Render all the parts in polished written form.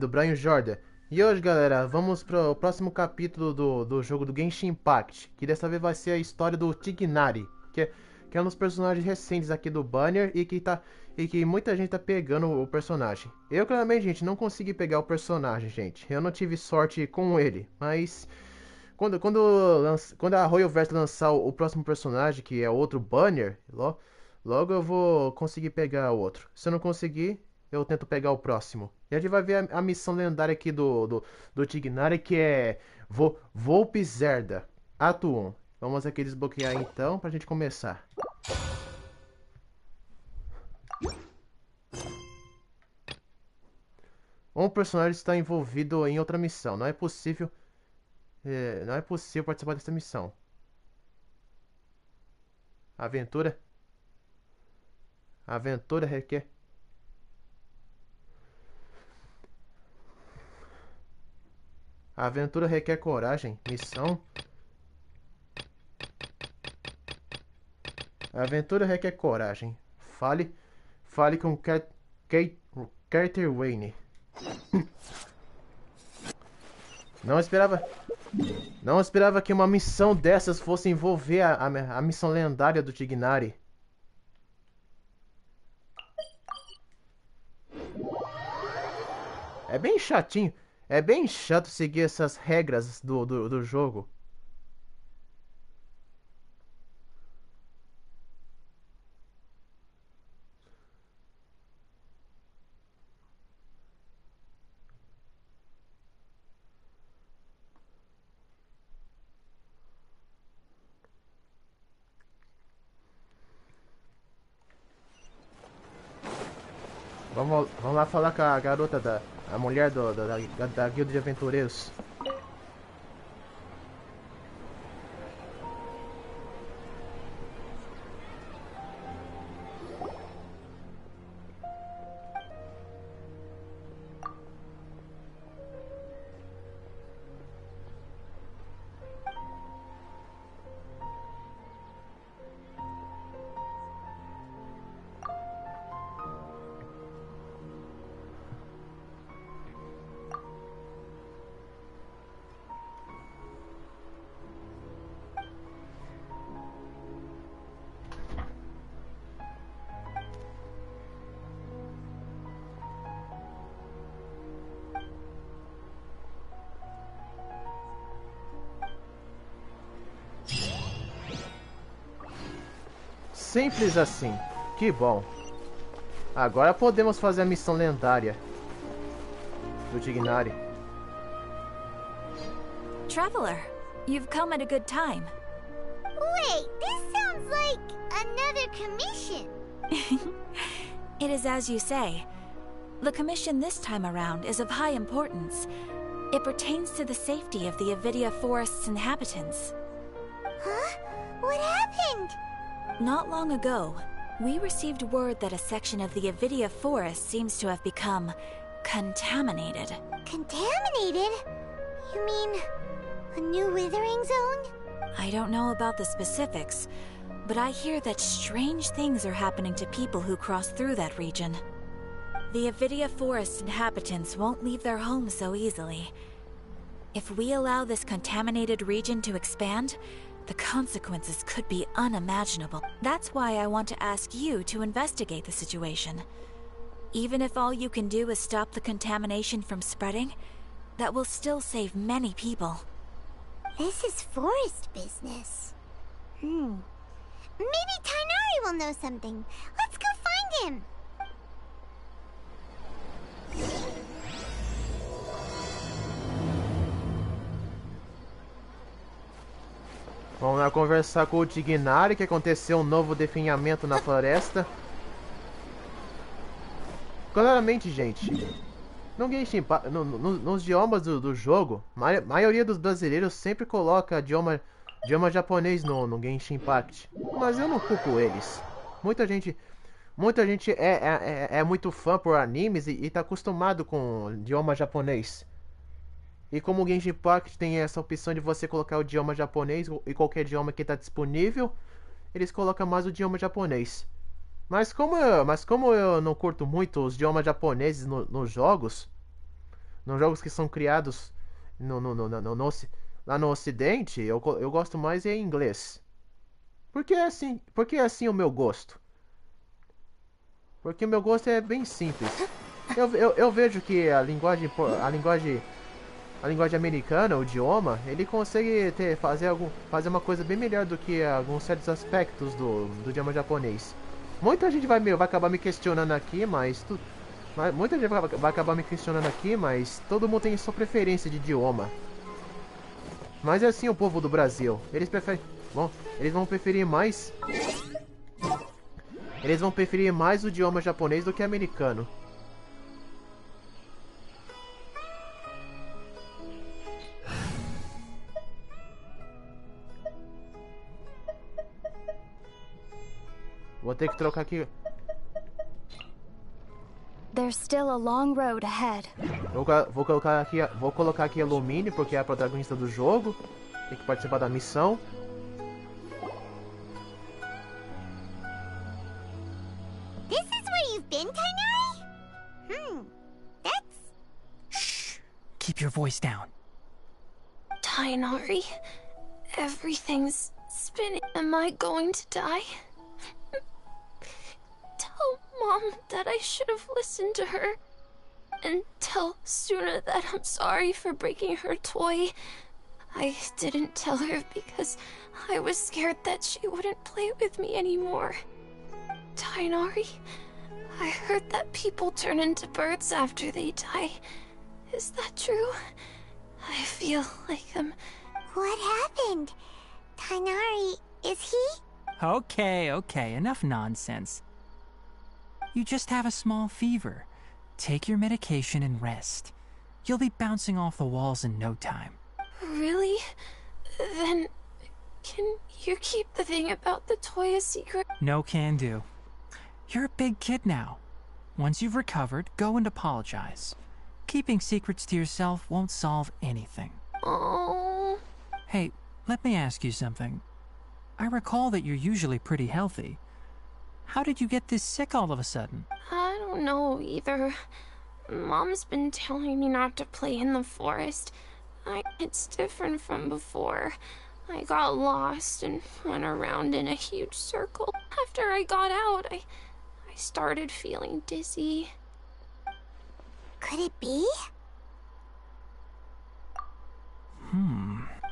Do Vulges Zerda. E hoje, galera, vamos pro próximo capítulo do jogo do Genshin Impact, que dessa vez vai ser a história do Tignari, que é um dos personagens recentes aqui do banner e que muita gente tá pegando o personagem. Eu, claramente, gente, não consegui pegar o personagem, gente. Eu não tive sorte com ele, mas quando a Royalverse lançar o próximo personagem, que é outro banner, logo eu vou conseguir pegar o outro. Se eu não conseguir, eu tento pegar o próximo. E a gente vai ver a missão lendária aqui do Tignari, que é Vulges Zerda, Ato 1. Vamos aqui desbloquear então pra gente começar. Um personagem está envolvido em outra missão. Não é possível participar dessa missão. Aventura. Aventura requer. A aventura requer coragem. Missão. A aventura requer coragem. Fale com Carter Wayne. Não esperava. Não esperava que uma missão dessas fosse envolver a missão lendária do Tignari. É bem chatinho. É bem chato seguir essas regras do jogo. Vamos lá falar com a garota a mulher da guilda de aventureiros. Simples assim. Que bom. Agora podemos fazer a missão lendária do Tignari. Traveler, you've come at a good time. Wait, this sounds like another commission. It is as you say. The commission this time around is of high importance. It pertains to the safety of the Avidia Forest's inhabitants. Huh? What happened? Not long ago, we received word that a section of the Avidia Forest seems to have become contaminated. Contaminated? You mean a new withering zone? I don't know about the specifics, but I hear that strange things are happening to people who cross through that region. The Avidia Forest inhabitants won't leave their homes so easily. If we allow this contaminated region to expand, the consequences could be unimaginable. That's why I want to ask you to investigate the situation. Even if all you can do is stop the contamination from spreading, that will still save many people. This is forest business. Maybe Tainari will know something. Let's go find him. Vamos lá conversar com o Tignari, que aconteceu um novo definhamento na floresta. Claramente, gente, no Genshin Impact, nos idiomas do jogo, a maioria dos brasileiros sempre coloca idioma japonês no Genshin Impact. Mas eu não culpo eles. Muita gente é muito fã por animes e tá acostumado com idioma japonês. E como o Genshin Impact tem essa opção de você colocar o idioma japonês e qualquer idioma que está disponível, eles colocam mais o idioma japonês. Mas como eu não curto muito os idiomas japoneses nos jogos, nos jogos que são criados lá no Ocidente, eu gosto mais em inglês. Porque é assim o meu gosto. Porque o meu gosto é bem simples. Eu vejo que a linguagem americana, o idioma, ele consegue fazer uma coisa bem melhor do que alguns certos aspectos do idioma japonês. Muita gente vai acabar me questionando aqui, muita gente vai acabar me questionando aqui, mas todo mundo tem sua preferência de idioma. Mas é assim o povo do Brasil. Eles vão preferir mais. Eles vão preferir mais o idioma japonês do que americano. Vou ter que trocar aqui. There's still a long road ahead. Vou colocar aqui alumínio porque é a protagonista do jogo. Tem que participar da missão. This is where you've been, Tainari? That's... Shh! Keep your voice down. Tainari, everything's spinning. Am I going to die? Tell Mom that I should have listened to her. And tell Suna that I'm sorry for breaking her toy. I didn't tell her because I was scared that she wouldn't play with me anymore. Tainari, I heard that people turn into birds after they die. Is that true? I feel like I'm... What happened? Tainari, is he? Okay, enough nonsense. You just have a small fever. Take your medication and rest. You'll be bouncing off the walls in no time. Really? Then... can you keep the thing about the toy a secret? No can do. You're a big kid now. Once you've recovered, go and apologize. Keeping secrets to yourself won't solve anything. Oh. Hey, let me ask you something. I recall that you're usually pretty healthy. How did you get this sick all of a sudden? I don't know either. Mom's been telling me not to play in the forest. It's different from before. I got lost and went around in a huge circle. After I got out, I started feeling dizzy. Could it be?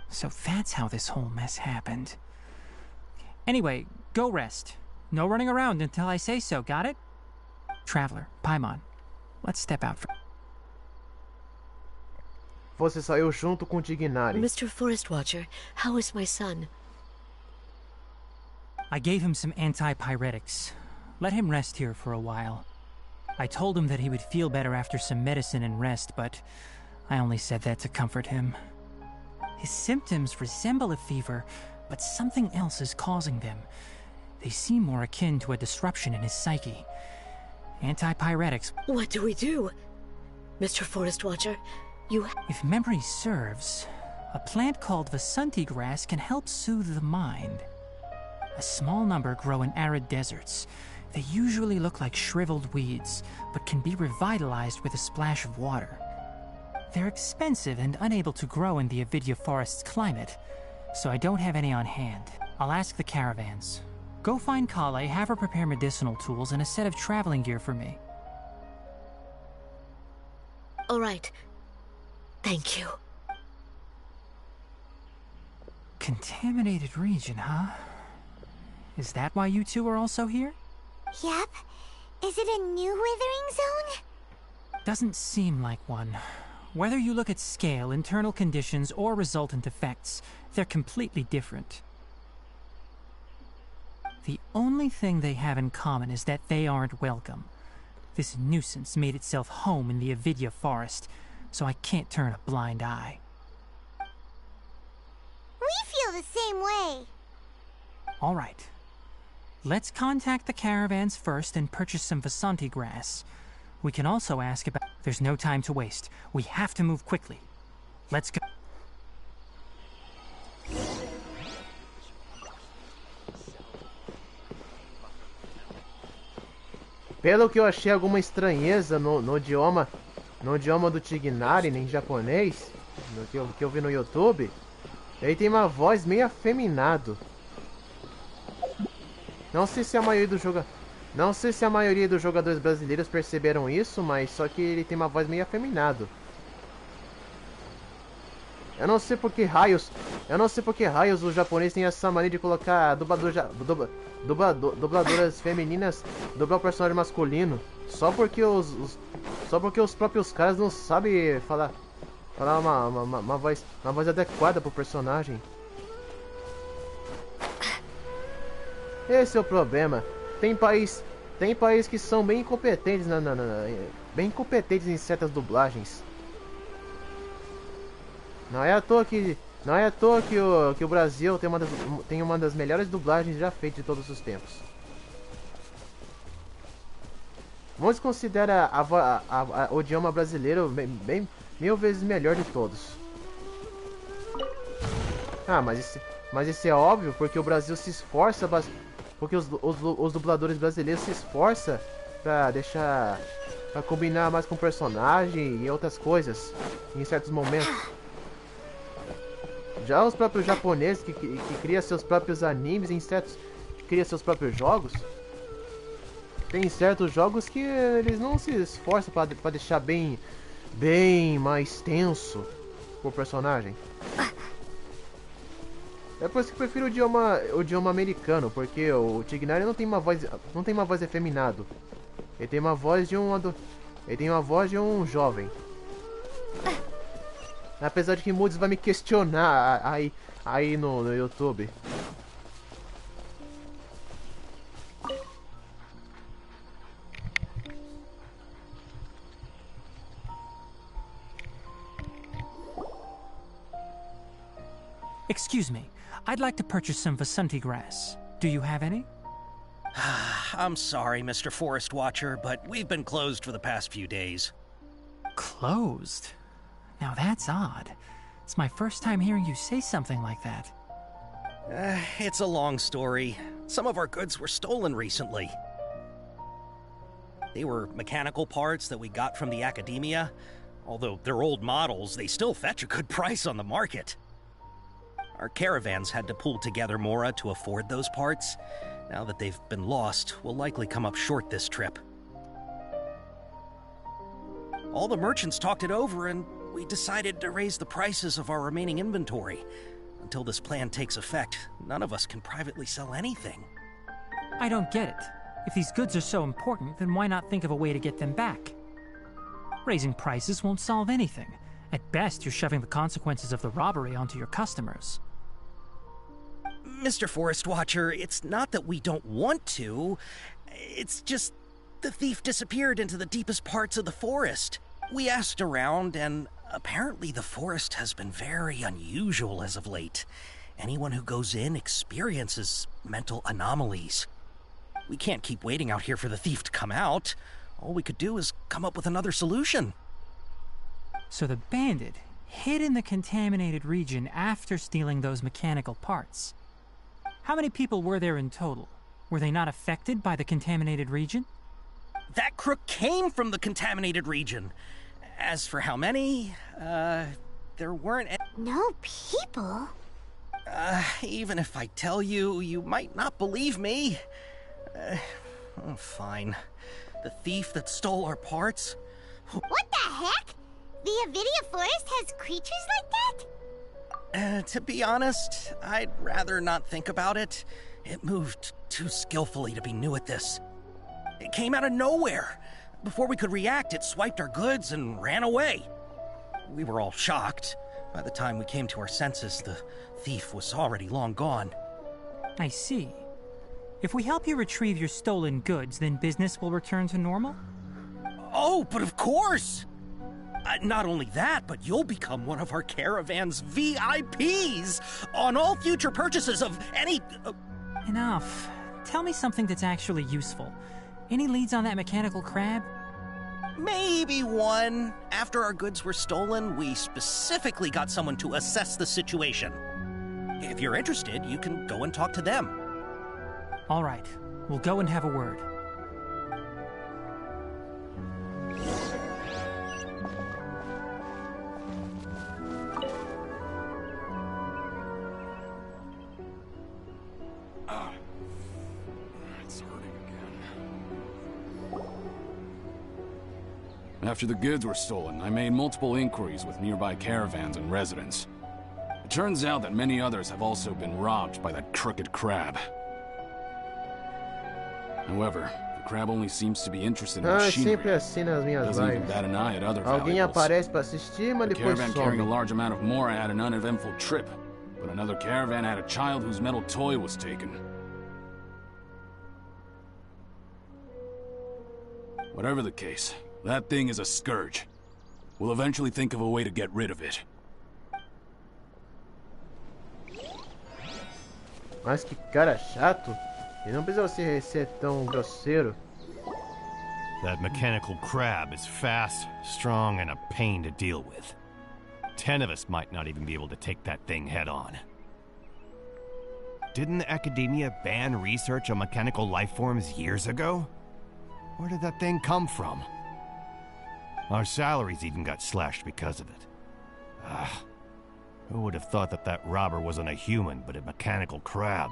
So that's how this whole mess happened. Anyway, go rest. No running around until I say so, got it? Traveler, Paimon, let's step out for... Você saiu junto com o Dignari. Mr. Forest Watcher, how is my son? I gave him some antipyretics. Let him rest here for a while. I told him that he would feel better after some medicine and rest, but I only said that to comfort him. His symptoms resemble a fever, but something else is causing them. They seem more akin to a disruption in his psyche. Antipyretics... What do we do? Mr. Forest Watcher, you... If memory serves, a plant called Vasanti grass can help soothe the mind. A small number grow in arid deserts. They usually look like shriveled weeds, but can be revitalized with a splash of water. They're expensive and unable to grow in the Avidya forest's climate, so I don't have any on hand. I'll ask the caravans. Go find Kale, have her prepare medicinal tools and a set of traveling gear for me. All right. Thank you. Contaminated region, huh? Is that why you two are also here? Yep. Is it a new withering zone? Doesn't seem like one. Whether you look at scale, internal conditions, or resultant effects, they're completely different. The only thing they have in common is that they aren't welcome. This nuisance made itself home in the Avidya forest, so I can't turn a blind eye. We feel the same way. All right. Let's contact the caravans first and purchase some Vasanti grass. We can also ask about... There's no time to waste. We have to move quickly. Let's go. Pelo que eu achei alguma estranheza no idioma no idioma do Tignari, nem em japonês, que eu vi no YouTube, ele tem uma voz meio afeminado. Não sei se a maioria dos jogadores brasileiros perceberam isso, mas só que ele tem uma voz meio afeminado. Eu não sei por que raios os japoneses têm essa mania de colocar dubladoras femininas dublar o personagem masculino, só porque os próprios caras não sabem falar uma voz adequada pro personagem. Esse é o problema. Tem país que são bem incompetentes bem incompetentes em certas dublagens. Não é à toa que o Brasil tem uma das melhores dublagens já feitas de todos os tempos. Muitos consideram o idioma brasileiro mil vezes melhor de todos. Ah, mas isso é óbvio porque o Brasil se esforça porque os dubladores brasileiros se esforçam pra combinar mais com o personagem e outras coisas em certos momentos. Já os próprios japoneses que criam seus próprios animes, que criam seus próprios jogos, tem certos jogos que eles não se esforçam pra deixar bem mais tenso o personagem. É por isso que eu prefiro o idioma americano, porque o Tignari não tem uma voz efeminado. Ele tem uma voz de um jovem. Apesar de que muitos vão me questionar aí no YouTube. Excuse me. I'd like to purchase some Vasanti grass. Do you have any? I'm sorry, Mr. Forest Watcher, but we've been closed for the past few days. Closed? Now that's odd. It's my first time hearing you say something like that. It's a long story. Some of our goods were stolen recently. They were mechanical parts that we got from the academia. Although they're old models, they still fetch a good price on the market. Our caravans had to pull together Mora to afford those parts. Now that they've been lost, we'll likely come up short this trip. All the merchants talked it over, and we decided to raise the prices of our remaining inventory. Until this plan takes effect, none of us can privately sell anything. I don't get it. If these goods are so important, then why not think of a way to get them back? Raising prices won't solve anything. At best, you're shoving the consequences of the robbery onto your customers. Mr. Forest Watcher, it's not that we don't want to. It's just the thief disappeared into the deepest parts of the forest. We asked around, and apparently the forest has been very unusual as of late. Anyone who goes in experiences mental anomalies. We can't keep waiting out here for the thief to come out. All we could do is come up with another solution. So the bandit hid in the contaminated region after stealing those mechanical parts. How many people were there in total? Were they not affected by the contaminated region? That crook came from the contaminated region. As for how many, there weren't any. No people? Even if I tell you, you might not believe me. Fine. The thief that stole our parts. What the heck? The Avidia Forest has creatures like that? To be honest, I'd rather not think about it. It moved too skillfully to be new at this. It came out of nowhere. Before we could react, it swiped our goods and ran away. We were all shocked. By the time we came to our senses, the thief was already long gone. I see. If we help you retrieve your stolen goods, then business will return to normal? Oh, but of course! Not only that, but you'll become one of our caravan's VIPs on all future purchases of any... Enough. Tell me something that's actually useful. Any leads on that mechanical crab? Maybe one. After our goods were stolen, we specifically got someone to assess the situation. If you're interested, you can go and talk to them. All right. We'll go and have a word. After the goods were stolen, I made multiple inquiries with nearby caravans and residents. It turns out that many others have also been robbed by that crooked crab. However, the crab only seems to be interested in É machinery. sempre assim nas minhas Doesn't even lives. bat an eye at other Alguém valuables. aparece pra assistir, mas The depois caravan carrying a some. large amount of more had an uneventful trip, but another caravan had a child whose metal toy was taken. Whatever the case, that thing is a scourge. We'll eventually think of a way to get rid of it. Mas que cara chato. Ele não precisa ser tão grosseiro. That mechanical crab is fast, strong, and a pain to deal with. 10 of us might not even be able to take that thing head on. Didn't academia ban research on mechanical life forms years ago? Where did that thing come from? Our salaries even got slashed because of it. Who would have thought that that robber wasn't a human, but a mechanical crab?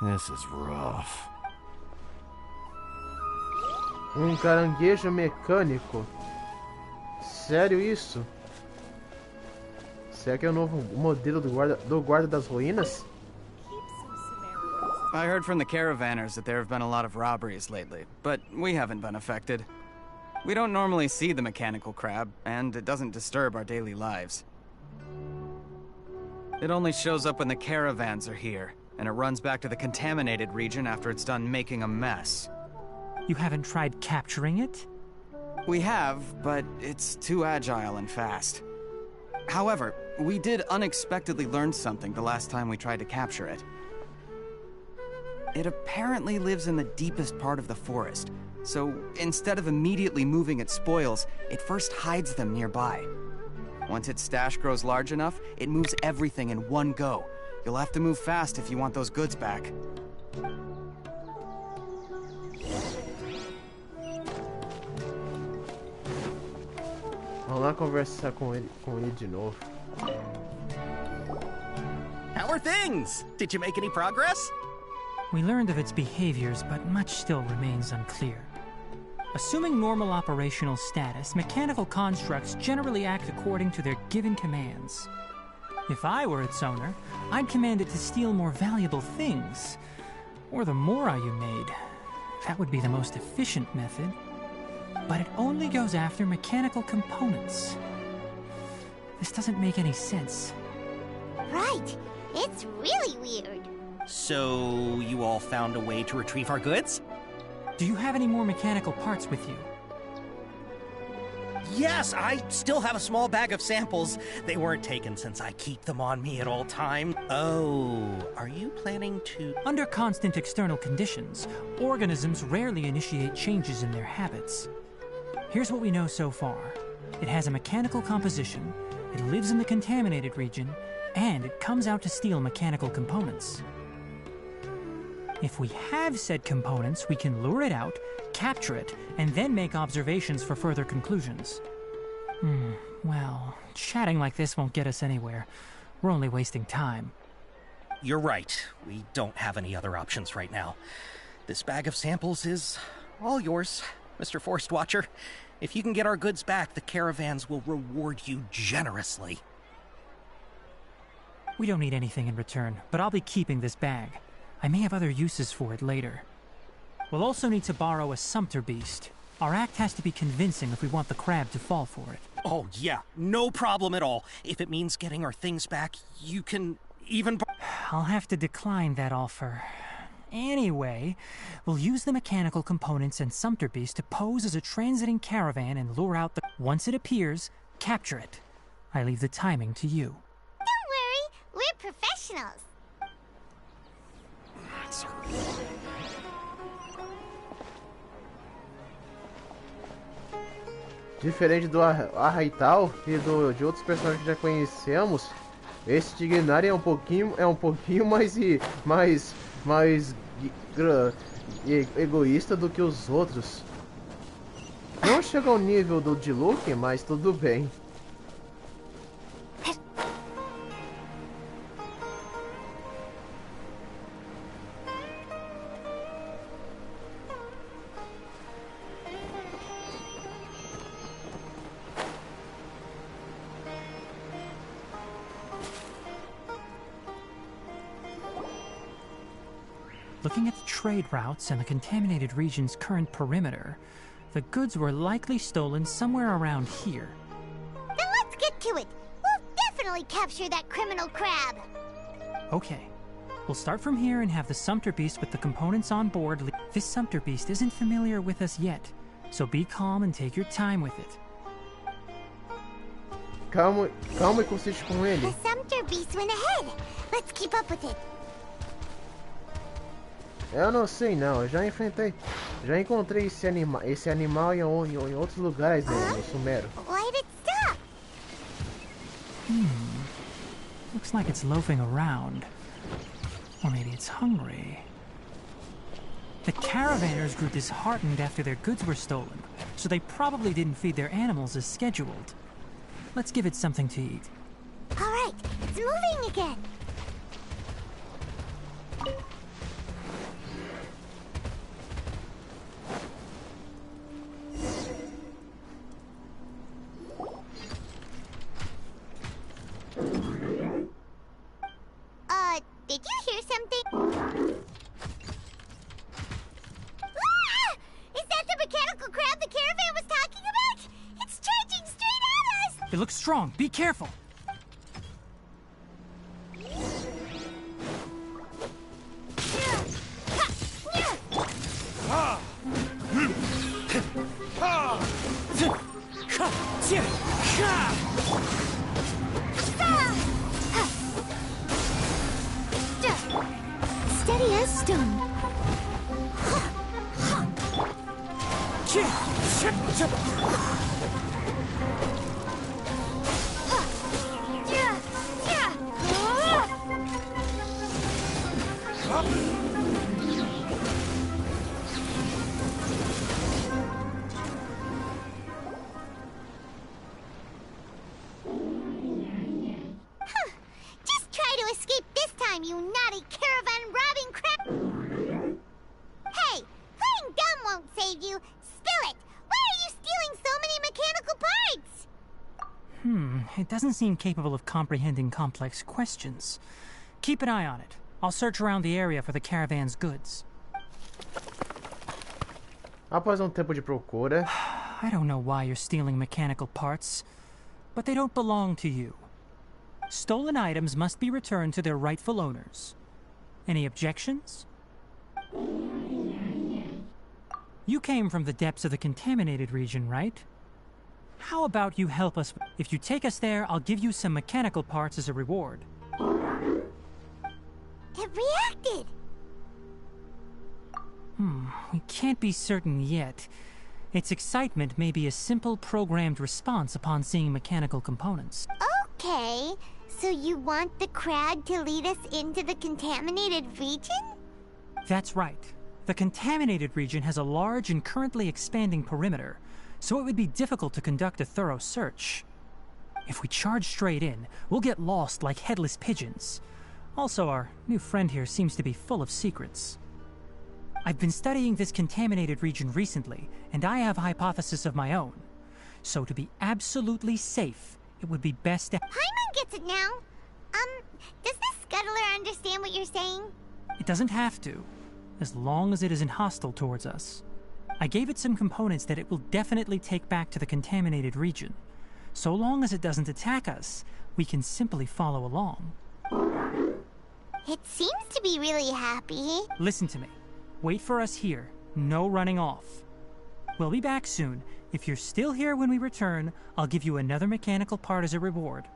This is rough. Caranguejo mecânico. Sério isso? Será que é o novo modelo do guarda das ruínas? I heard from the caravanners that there have been a lot of robberies lately, but we haven't been affected. We don't normally see the mechanical crab, and it doesn't disturb our daily lives. It only shows up when the caravans are here, and it runs back to the contaminated region after it's done making a mess. You haven't tried capturing it? We have, but it's too agile and fast. However, we did unexpectedly learn something the last time we tried to capture it. It apparently lives in the deepest part of the forest, so instead of immediately moving its spoils, it first hides them nearby. Once its stash grows large enough, it moves everything in one go. You'll have to move fast if you want those goods back. Vamos lá conversar com ele de novo. How are things? Did you make any progress? We learned of its behaviors, but much still remains unclear. Assuming normal operational status, mechanical constructs generally act according to their given commands. If I were its owner, I'd command it to steal more valuable things. Or the mora you made. That would be the most efficient method. But it only goes after mechanical components. This doesn't make any sense. Right. It's really weird. So, you all found a way to retrieve our goods? Do you have any more mechanical parts with you? Yes, I still have a small bag of samples. They weren't taken since I keep them on me at all times. Oh, are you planning to... Under constant external conditions, organisms rarely initiate changes in their habits. Here's what we know so far. It has a mechanical composition, it lives in the contaminated region, and it comes out to steal mechanical components. If we have said components, we can lure it out, capture it, and then make observations for further conclusions. Well, chatting like this won't get us anywhere. We're only wasting time. You're right. We don't have any other options right now. This bag of samples is all yours, Mr. Forest Watcher. If you can get our goods back, the caravans will reward you generously. We don't need anything in return, but I'll be keeping this bag. I may have other uses for it later. We'll also need to borrow a sumpter beast. Our act has to be convincing if we want the crab to fall for it. Oh, yeah, no problem at all. If it means getting our things back, you can even... I'll have to decline that offer. Anyway, we'll use the mechanical components and sumpter beast to pose as a transiting caravan and lure out the... Once it appears, capture it. I leave the timing to you. Don't worry, we're professionals. Diferente do Arraital e de outros personagens que já conhecemos, esse Tignari é um pouquinho mais egoísta do que os outros. Não chega ao nível do Diluc, mas tudo bem. Looking at the trade routes and the contaminated region's current perimeter, the goods were likely stolen somewhere around here. Then let's get to it. We'll definitely capture that criminal crab. Okay. We'll start from here and have the Sumpter Beast with the components on board. This Sumpter Beast isn't familiar with us yet, so be calm and take your time with it. Calma e consiste com ele. The Sumpter Beast went ahead. Let's keep up with it. Eu não sei não, eu já encontrei esse animal em outros lugares no Sumero. Why'd it stop? Looks like it's loafing around. Or maybe it's hungry. The caravanners grew disheartened after their goods were stolen, so they probably didn't feed their animals as scheduled. Let's give it something to eat. All right, it's moving again. Did you hear something? Ah! Is that the mechanical crab the caravan was talking about? It's charging straight at us! It looks strong. Be careful. Steady as stone. Just try to escape this time, you naughty caravan robbing crap! Hey, playing dumb won't save you. Spill it! Why are you stealing so many mechanical parts? It doesn't seem capable of comprehending complex questions. Keep an eye on it. I'll search around the area for the caravan's goods. Após tempo de procura. I don't know why you're stealing mechanical parts, but they don't belong to you. Stolen items must be returned to their rightful owners. Any objections? You came from the depths of the contaminated region, right? How about you help us? If you take us there, I'll give you some mechanical parts as a reward. It reacted! We can't be certain yet. Its excitement may be a simple programmed response upon seeing mechanical components. Okay, so you want the crab to lead us into the contaminated region? That's right. The contaminated region has a large and currently expanding perimeter, so it would be difficult to conduct a thorough search. If we charge straight in, we'll get lost like headless pigeons. Also, our new friend here seems to be full of secrets. I've been studying this contaminated region recently, and I have a hypothesis of my own. So to be absolutely safe, it would be best to... Paimon gets it now. Does the scuttler understand what you're saying? It doesn't have to, as long as it isn't hostile towards us. I gave it some components that it will definitely take back to the contaminated region. So long as it doesn't attack us, we can simply follow along. It seems to be really happy. Listen to me. Wait for us here. No running off. We'll be back soon. If you're still here when we return, I'll give you another mechanical part as a reward.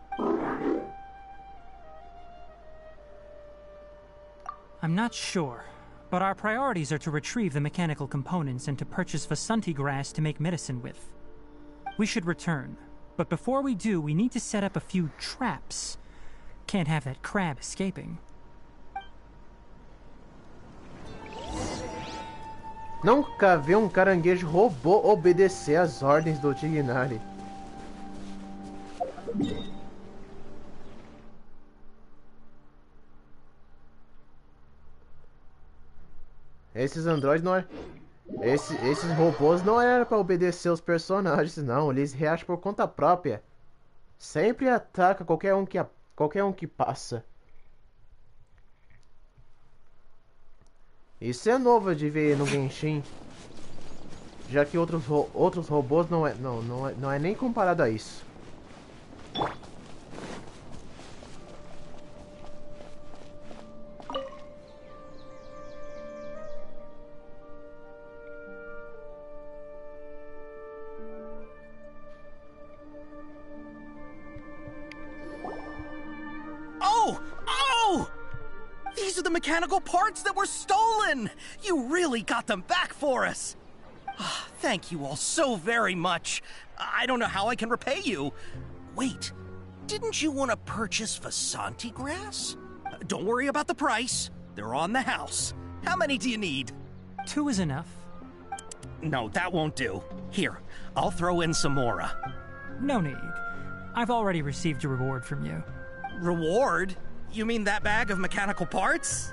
I'm not sure, but our priorities are to retrieve the mechanical components and to purchase Vasanti grass to make medicine with. We should return, but before we do, we need to set up a few traps. Can't have that crab escaping. Nunca vi caranguejo robô obedecer às ordens do Tignari. Esses androides não esses robôs não eram para obedecer os personagens, não. Eles reagem por conta própria. Sempre ataca qualquer um que passa. Isso é novo de ver no Genchin. Já que outros robôs não é nem comparado a isso. Oh! These are the mechanical parts that were stolen! You really got them back for us! Thank you all so very much. I don't know how I can repay you. Wait, didn't you want to purchase Vasanti grass? Don't worry about the price. They're on the house. How many do you need? 2 is enough. No, that won't do. Here, I'll throw in some more. No need. I've already received a reward from you. Reward? You mean that bag of mechanical parts?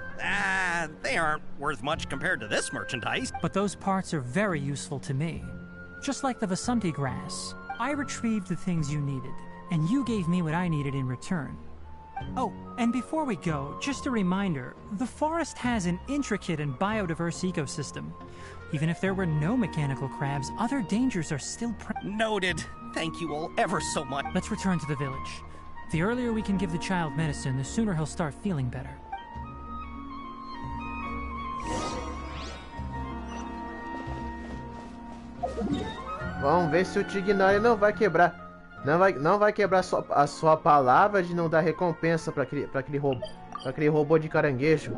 They aren't worth much compared to this merchandise. But those parts are very useful to me. Just like the Vasanti grass, I retrieved the things you needed, and you gave me what I needed in return. Oh, and before we go, just a reminder, the forest has an intricate and biodiverse ecosystem. Even if there were no mechanical crabs, other dangers are still Noted. Thank you all ever so much. Let's return to the village. The earlier we can give the child medicine, the sooner he'll start feeling better. Vamos ver se o Tignória não vai quebrar. Não vai quebrar a sua palavra de não dar recompensa para aquele robô de caranguejo.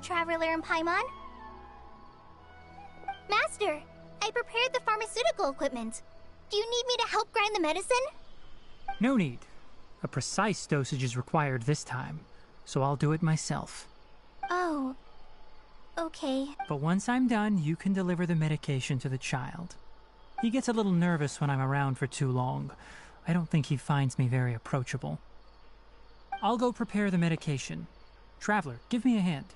Traveler and Paimon. Master, I prepared the pharmaceutical equipment. Do you need me to help grind the medicine? No need. A precise dosage is required this time, so I'll do it myself. Oh, okay. But once I'm done, you can deliver the medication to the child. He gets a little nervous when I'm around for too long. I don't think he finds me very approachable. I'll go prepare the medication. Traveler, give me a hand.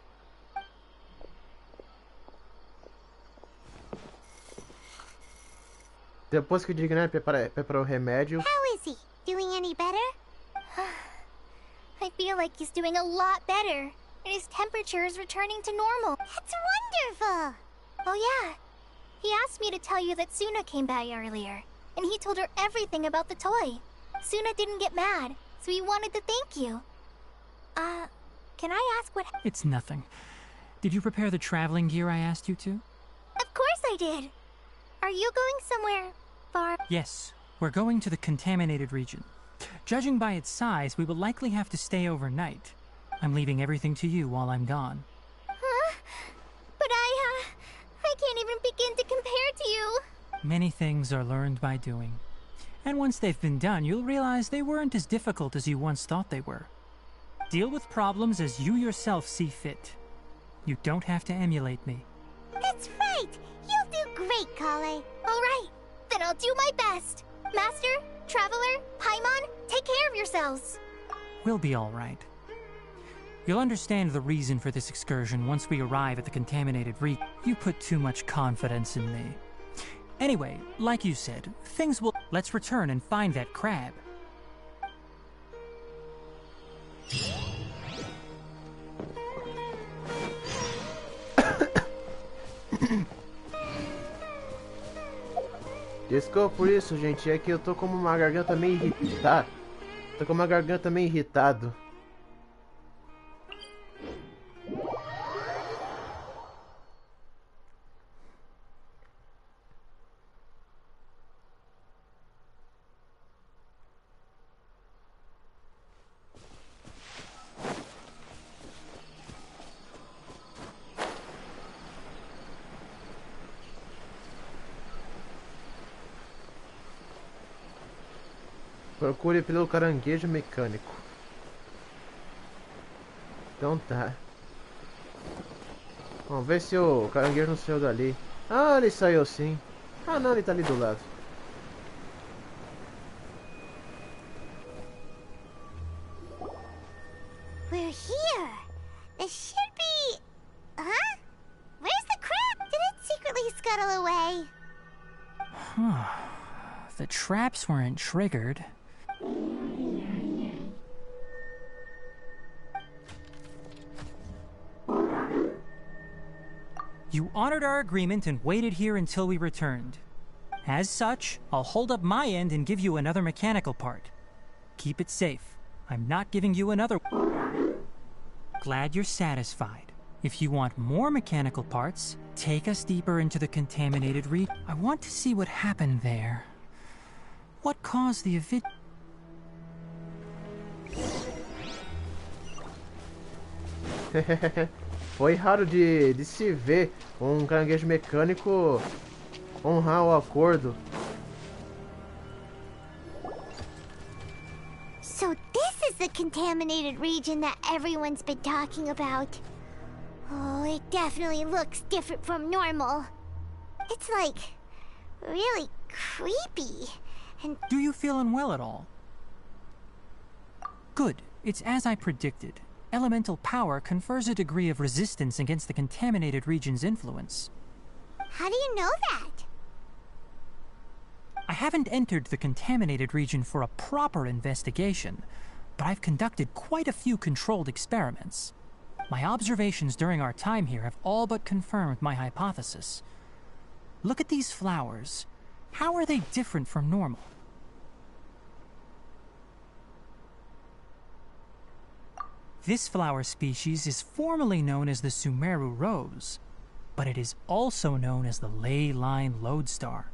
Depois que o Dignória preparou o remédio... How is he? Doing any better? I feel like he's doing a lot better. And his temperature is returning to normal. That's wonderful! Oh yeah. He asked me to tell you that Suna came by earlier. And he told her everything about the toy. Suna didn't get mad, so he wanted to thank you. Can I ask what... It's nothing. Did you prepare the traveling gear I asked you to? Of course I did! Are you going somewhere far? Yes, we're going to the contaminated region. Judging by its size, we will likely have to stay overnight. I'm leaving everything to you while I'm gone. Huh? But I can't even begin to compare to you. Many things are learned by doing. And once they've been done, you'll realize they weren't as difficult as you once thought they were. Deal with problems as you yourself see fit. You don't have to emulate me. That's right! You'll do great, Kale. All right, then I'll do my best. Master, Traveler, Paimon, take care of yourselves. We'll be all right. You'll understand the reason for this excursion once we arrive at the contaminated region. You put too much confidence in me. Anyway, like you said, things will... Let's return and find that crab. Desculpa por isso, gente, é que eu tô com uma garganta meio irritada. Tô com uma garganta meio irritado. Procure pelo caranguejo mecânico. Então tá. Vamos ver se o caranguejo não saiu dali. Ah, ele saiu sim. Ah não, ele tá ali do lado. We're here. This should be... Huh? Where's the crab? Did it secretly scuttle away? The traps weren't triggered. You honored our agreement and waited here until we returned. As such, I'll hold up my end and give you another mechanical part. Keep it safe. I'm not giving you another. Glad you're satisfied. If you want more mechanical parts, take us deeper into the contaminated region. I want to see what happened there. What caused the event? Foi raro de se ver um caranguejo mecânico honrar o acordo. So this is the contaminated region that everyone's been talking about. Oh, it definitely looks different from normal. It's like really creepy. And do you feel unwell at all? Good. It's as I predicted. Elemental power confers a degree of resistance against the contaminated region's influence. How do you know that? I haven't entered the contaminated region for a proper investigation, but I've conducted quite a few controlled experiments. My observations during our time here have all but confirmed my hypothesis. Look at these flowers. How are they different from normal? This flower species is formally known as the Sumeru rose, but it is also known as the ley line lodestar.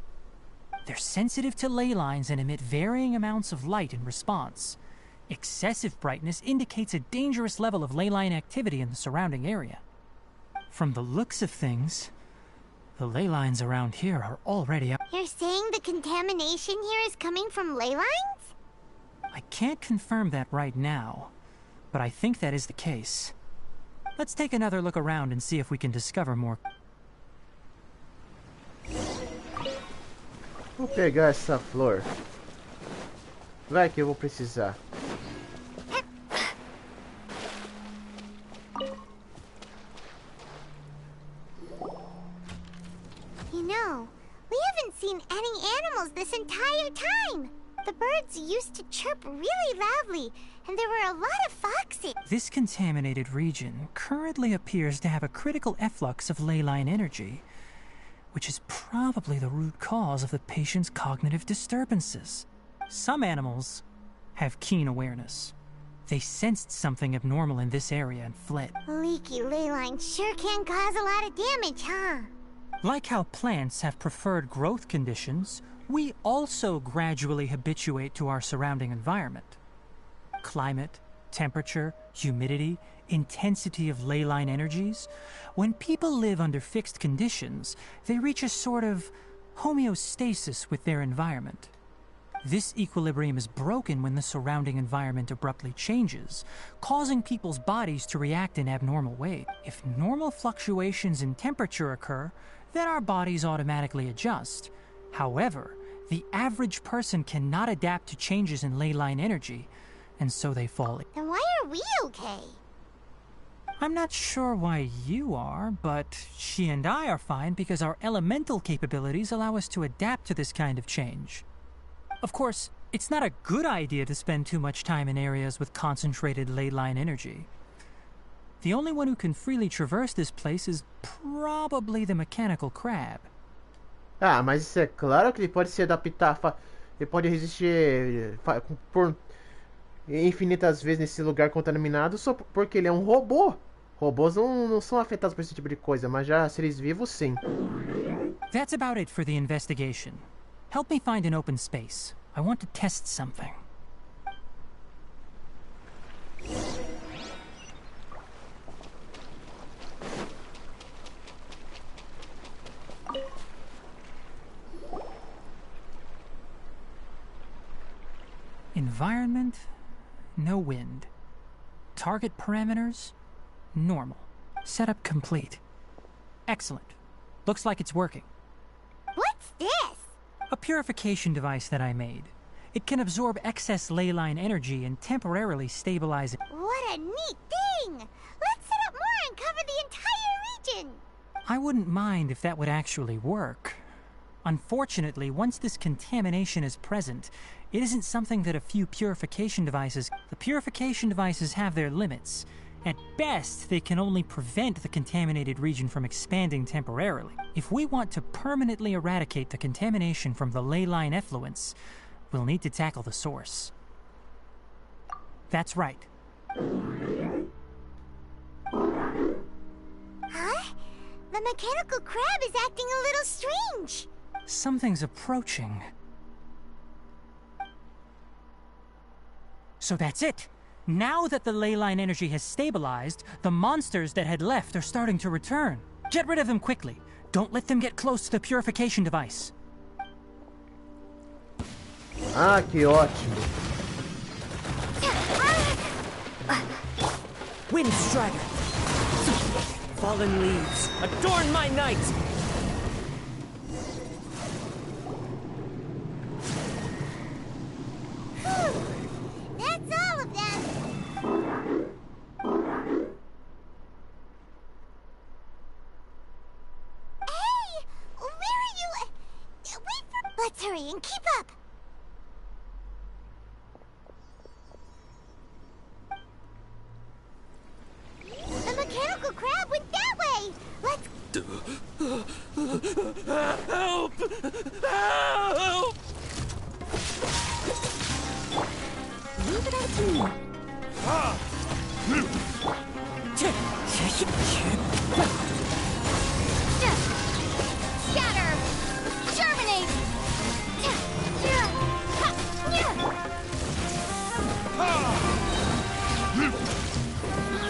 They're sensitive to ley lines and emit varying amounts of light in response. Excessive brightness indicates a dangerous level of ley line activity in the surrounding area. From the looks of things, the ley lines around here are already out. You're saying the contamination here is coming from ley lines? I can't confirm that right now, but I think that is the case. Let's take another look around and see if we can discover more. Vou pegar essa flor. Vai que eu vou precisar. You know, we haven't seen any animals this entire time. The birds used to chirp really loudly, and there were a lot of foxes. This contaminated region currently appears to have a critical efflux of ley line energy, which is probably the root cause of the patient's cognitive disturbances. Some animals have keen awareness. They sensed something abnormal in this area and fled. Leaky ley lines sure can cause a lot of damage, huh? Like how plants have preferred growth conditions, we also gradually habituate to our surrounding environment. Climate, temperature, humidity, intensity of ley line energies. When people live under fixed conditions, they reach a sort of homeostasis with their environment. This equilibrium is broken when the surrounding environment abruptly changes, causing people's bodies to react in abnormal ways. If normal fluctuations in temperature occur, then our bodies automatically adjust. However, the average person cannot adapt to changes in ley line energy, and so they fall. Then why are we okay? I'm not sure why you are, but she and I are fine because our elemental capabilities allow us to adapt to this kind of change. Of course, it's not a good idea to spend too much time in areas with concentrated ley line energy. The only one who can freely traverse this place is probably the mechanical crab. Ah, mas isso é claro que ele pode se adaptar, ele pode resistir por infinitas vezes nesse lugar contaminado só porque ele é um robô. Robôs não são afetados por esse tipo de coisa, mas já seres vivos sim. That's about it for the investigation. Help me find an open space. I want to test something. Environment, no wind. Target parameters, normal. Setup complete. Excellent. Looks like it's working. What's this? A purification device that I made. It can absorb excess ley line energy and temporarily stabilize it. What a neat thing! Let's set up more and cover the entire region! I wouldn't mind if that would actually work. Unfortunately, once this contamination is present, it isn't something that a few purification devices... The purification devices have their limits. At best, they can only prevent the contaminated region from expanding temporarily. If we want to permanently eradicate the contamination from the ley line effluents, we'll need to tackle the source. That's right. Huh? The mechanical crab is acting a little strange. Something's approaching. So that's it. Now that the ley line energy has stabilized, the monsters that had left are starting to return. Get rid of them quickly. Don't let them get close to the purification device. Ah, que ótimo. Wind Strider! Fallen leaves, adorn my night! That's all of them. Hey! Where are you? Wait for... Let's hurry and keep up. The mechanical crab went that way. Let's... Help! Help! Leave it up to me. Scatter! Germinate!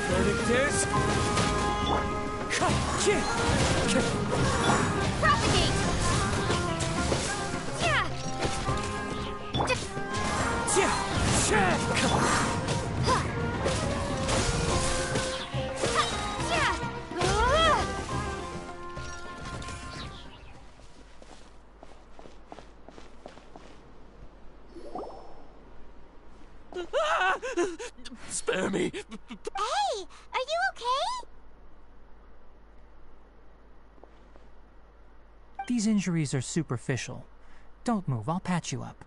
Verdict is... Propagate! Spare me. Hey, are you okay? These injuries are superficial. Don't move, I'll patch you up.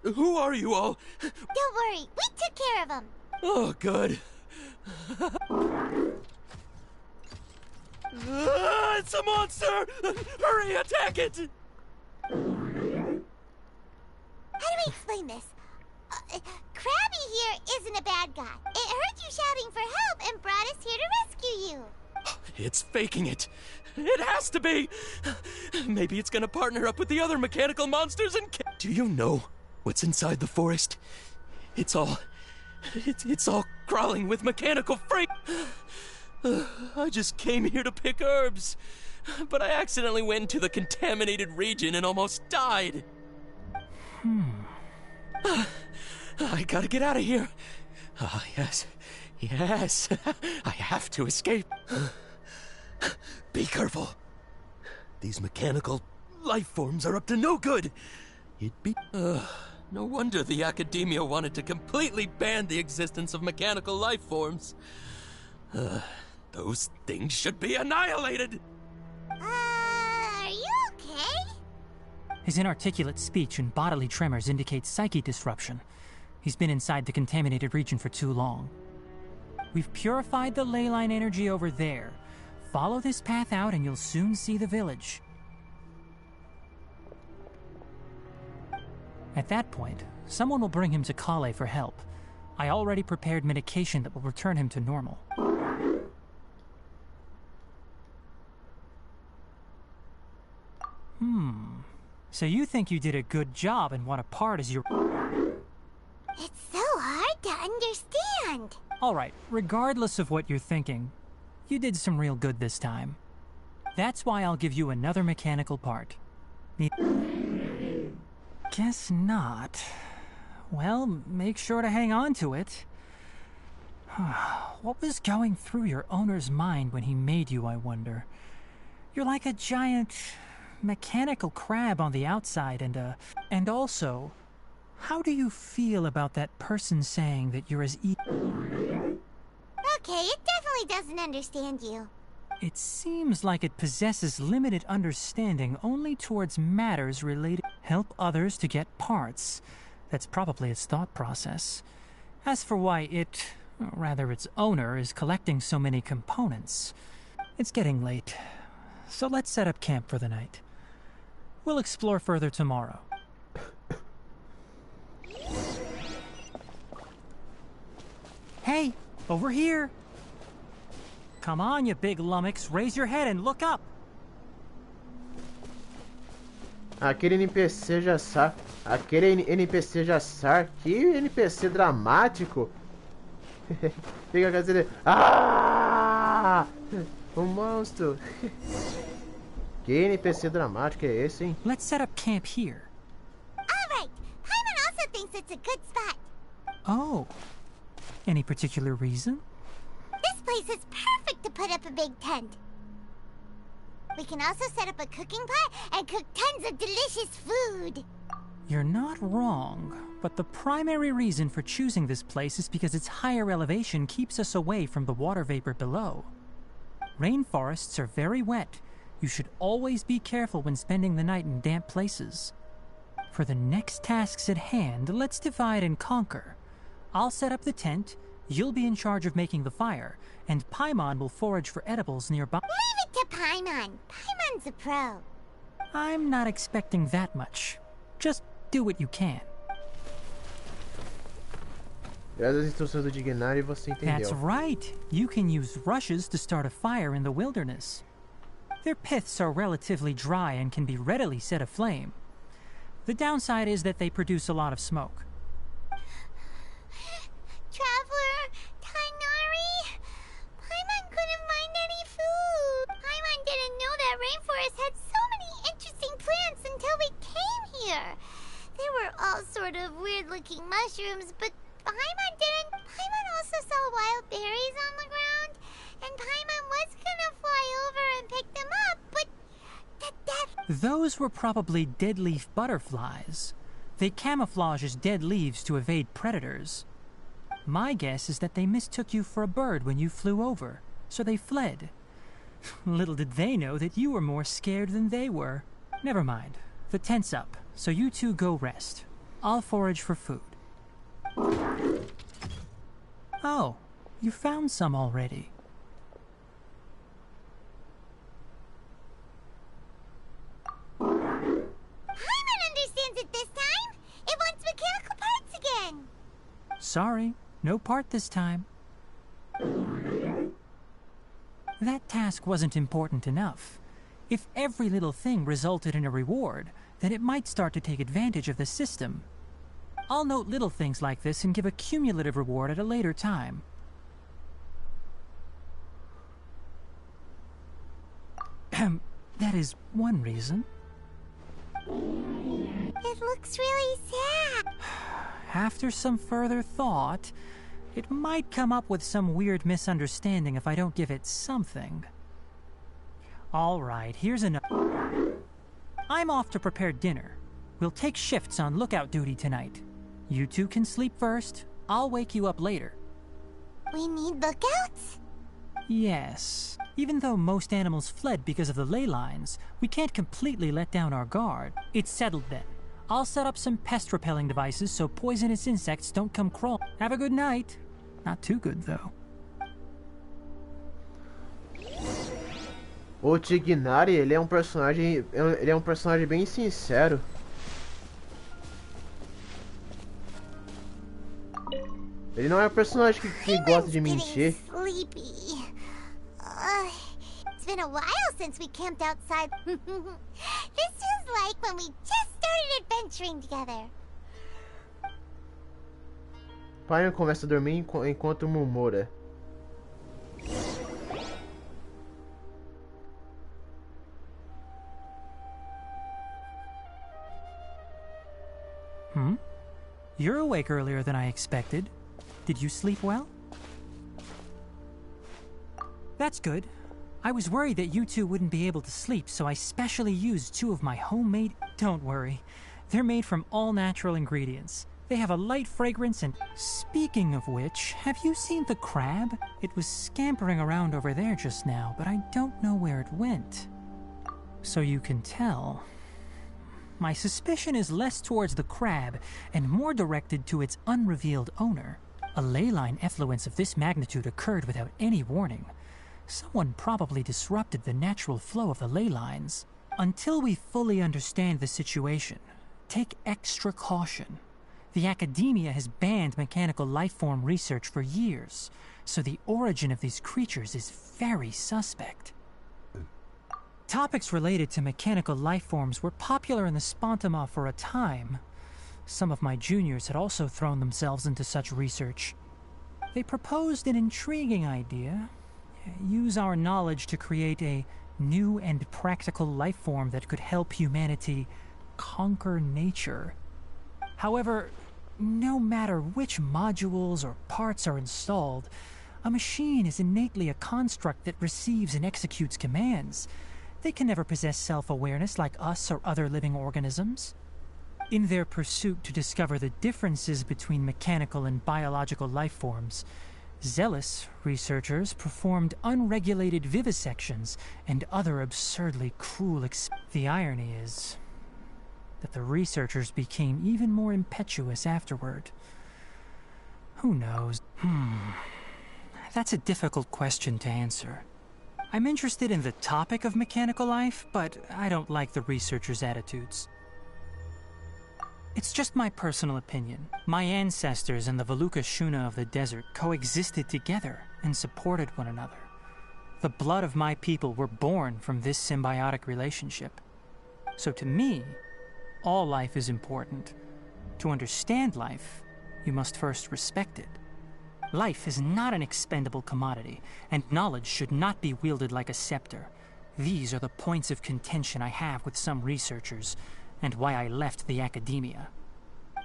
Who are you all? Don't worry, we took care of him. Oh, good. It's a monster! Hurry, attack it! How do we explain this? Krabby here isn't a bad guy. It heard you shouting for help and brought us here to rescue you. It's faking it. It has to be. Maybe it's gonna partner up with the other mechanical monsters and... Do you know what's inside the forest? It's all crawling with mechanical freak. I just came here to pick herbs, but I accidentally went into the contaminated region and almost died. I gotta get out of here. Ah, yes. I have to escape. Be careful. These mechanical life forms are up to no good. No wonder the academia wanted to completely ban the existence of mechanical life forms. Those things should be annihilated! Are you okay? His inarticulate speech and bodily tremors indicate psyche disruption. He's been inside the contaminated region for too long. We've purified the ley line energy over there. Follow this path out and you'll soon see the village. At that point, someone will bring him to Kale for help. I already prepared medication that will return him to normal. So you think you did a good job and want a part as your... It's so hard to understand. Alright, regardless of what you're thinking, you did some real good this time. That's why I'll give you another mechanical part. Guess not. Well, make sure to hang on to it. What was going through your owner's mind when he made you, I wonder? You're like a giant mechanical crab on the outside and also, how do you feel about that person saying that you're as Okay, it definitely doesn't understand you. It seems like it possesses limited understanding only towards matters related. Help others to get parts. That's probably its thought process. As for why it, or rather its owner, is collecting so many components, it's getting late. So let's set up camp for the night. We'll explore further tomorrow. Hey, over here! Come on, you big lummox, raise your head and look up! Aquele NPC Jassar. Aquele NPC Jassar. Que NPC dramático. Fica com esse... Ah! Um monstro. Que NPC dramático é esse, hein? Let's set up camp here. Alright, Paimon also thinks it's a good spot. Oh. Any particular reason? This place is perfect to put up a big tent. We can also set up a cooking pot and cook tons of delicious food. You're not wrong, but the primary reason for choosing this place is because its higher elevation keeps us away from the water vapor below. Rainforests are very wet. You should always be careful when spending the night in damp places. For the next tasks at hand, let's divide and conquer. I'll set up the tent, you'll be in charge of making the fire, and Paimon will forage for edibles nearby. Leave it to Paimon. Paimon's a pro. I'm not expecting that much. Just do what you can. As instruções do Dignário você entendeu. That's right. You can use rushes to start a fire in the wilderness. Their piths are relatively dry and can be readily set aflame. The downside is that they produce a lot of smoke. Traveler, Tainari, Paimon couldn't find any food. Paimon didn't know that rainforest had so many interesting plants until we came here. They were all sort of weird-looking mushrooms, but Paimon didn't. Paimon also saw wild berries on the ground, and Paimon was gonna fly over and pick them up, but Those were probably dead leaf butterflies. They camouflage as dead leaves to evade predators. My guess is that they mistook you for a bird when you flew over, so they fled. Little did they know that you were more scared than they were. Never mind. The tent's up, so you two go rest. I'll forage for food. Oh, you found some already. Paimon understands it this time. It wants mechanical parts again. Sorry, no part this time. That task wasn't important enough. If every little thing resulted in a reward, then it might start to take advantage of the system. I'll note little things like this and give a cumulative reward at a later time. That is one reason. It looks really sad. After some further thought, it might come up with some weird misunderstanding if I don't give it something. All right, here's another. I'm off to prepare dinner. We'll take shifts on lookout duty tonight. You two can sleep first. I'll wake you up later. We need lookouts? Yes. Even though most animals fled because of the ley lines, we can't completely let down our guard. It's settled then. I'll set up some pest-repelling devices so poisonous insects don't come crawling. Have a good night. Not too good, though. O Tignari, ele é um personagem bem sincero. Ele não é um personagem que gosta de mentir. It's been a while since we camped outside. This feels like when we just started adventuring together. Pai começa a dormir enquanto murmura. You're awake earlier than I expected. Did you sleep well? That's good. I was worried that you two wouldn't be able to sleep, so I specially used 2 of my homemade... Don't worry. They're made from all natural ingredients. They have a light fragrance and... Speaking of which, have you seen the crab? It was scampering around over there just now, but I don't know where it went. So you can tell. My suspicion is less towards the crab and more directed to its unrevealed owner. A ley line effluence of this magnitude occurred without any warning. Someone probably disrupted the natural flow of the ley lines. Until we fully understand the situation, take extra caution. The academia has banned mechanical lifeform research for years, so the origin of these creatures is very suspect. Topics related to mechanical lifeforms were popular in the Spontama for a time. Some of my juniors had also thrown themselves into such research. They proposed an intriguing idea. Use our knowledge to create a new and practical lifeform that could help humanity conquer nature. However, no matter which modules or parts are installed, a machine is innately a construct that receives and executes commands. They can never possess self-awareness like us or other living organisms. In their pursuit to discover the differences between mechanical and biological lifeforms, zealous researchers performed unregulated vivisections and other absurdly cruel The irony is that the researchers became even more impetuous afterward. Who knows? That's a difficult question to answer. I'm interested in the topic of mechanical life, but I don't like the researchers' attitudes. It's just my personal opinion. My ancestors and the Valuka Shuna of the desert coexisted together and supported one another. The blood of my people were born from this symbiotic relationship. So to me, all life is important. To understand life, you must first respect it. Life is not an expendable commodity, and knowledge should not be wielded like a scepter. These are the points of contention I have with some researchers, and why I left the academia.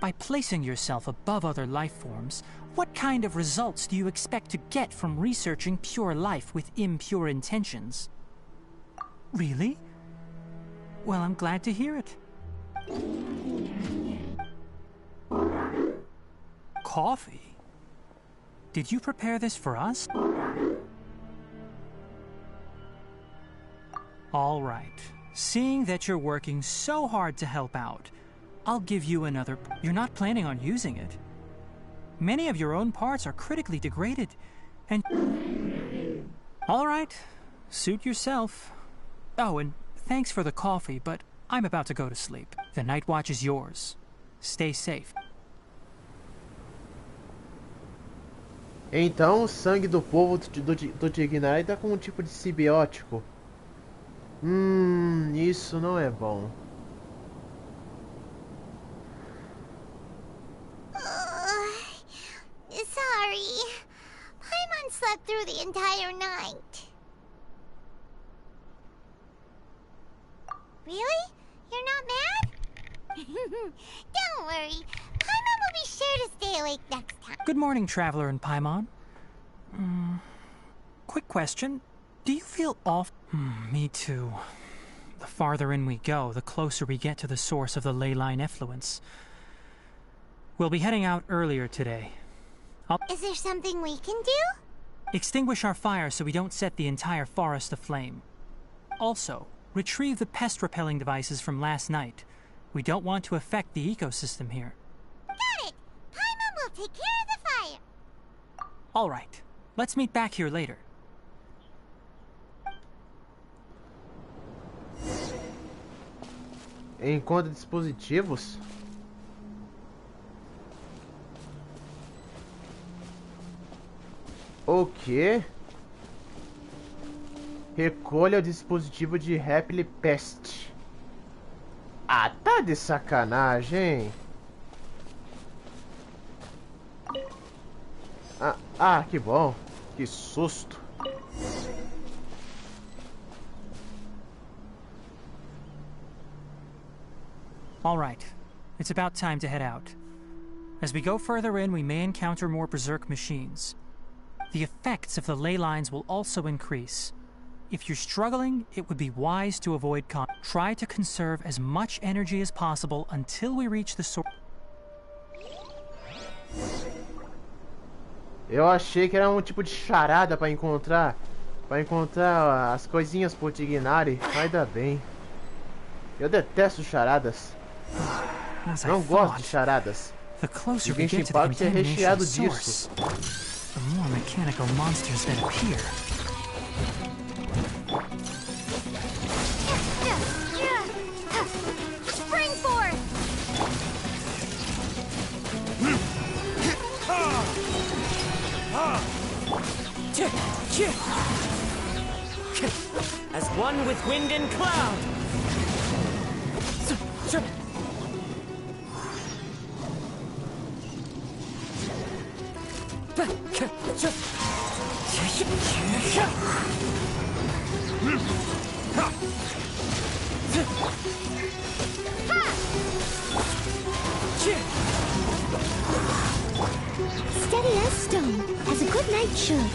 By placing yourself above other life forms, what kind of results do you expect to get from researching pure life with impure intentions? Really? Well, I'm glad to hear it. Coffee? Did you prepare this for us? All right. Seeing that you're working so hard to help out, I'll give you another... You're not planning on using it. Many of your own parts are critically degraded, and... All right. Suit yourself. Oh, and thanks for the coffee, but I'm about to go to sleep. The night watch is yours. Stay safe. Então, o sangue do povo do Dignai tá com um tipo de simbiótico. Isso não é bom. Sorry. Paimon slept through the entire night. Really? You're not mad? Don't worry. Paimon will be sure to stay awake next time. Good morning, Traveler and Paimon. Quick question. Do you feel off? Me too. The farther in we go, the closer we get to the source of the ley line effluence. We'll be heading out earlier today. Is there something we can do? Extinguish our fire so we don't set the entire forest aflame. Also, retrieve the pest-repelling devices from last night. We don't want to affect the ecosystem here. Got it! Paimon will take care of the fire. All right. Let's meet back here later. Encontre dispositivos. O quê? Recolha o dispositivo de Happily Pest. Ah, tá de sacanagem. Que bom. Que susto. All right. it's about time to head out. As we go further in, we may encounter more berserk machines. The effects of the ley lines will also increase. If you're struggling, it would be wise to avoid Try to conserve as much energy as possible until we reach the source. Eu achei que era um tipo de charada pra encontrar as coisinhas por Tignari. Ainda bem. Eu detesto charadas. Não gosto de charadas. O Genshin Impact é recheado disso. The more mechanical monsters that appear. Spring forth! As one with wind and cloud. Steady as stone, as a good knight should.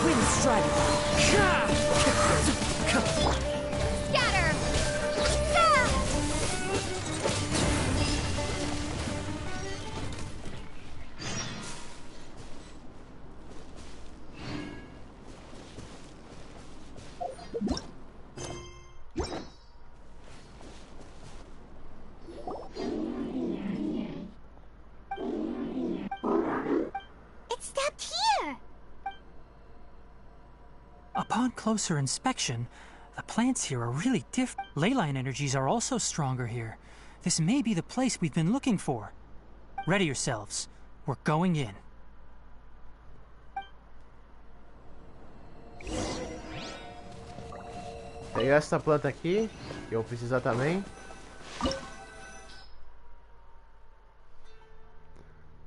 Wind strike. Scatter! It stepped here! Upon closer inspection, the plants here are really different. Leyline energies are also stronger here. This may be the place we've been looking for. Ready yourselves. We're going in. Pegar essa planta aqui, que eu vou precisar também.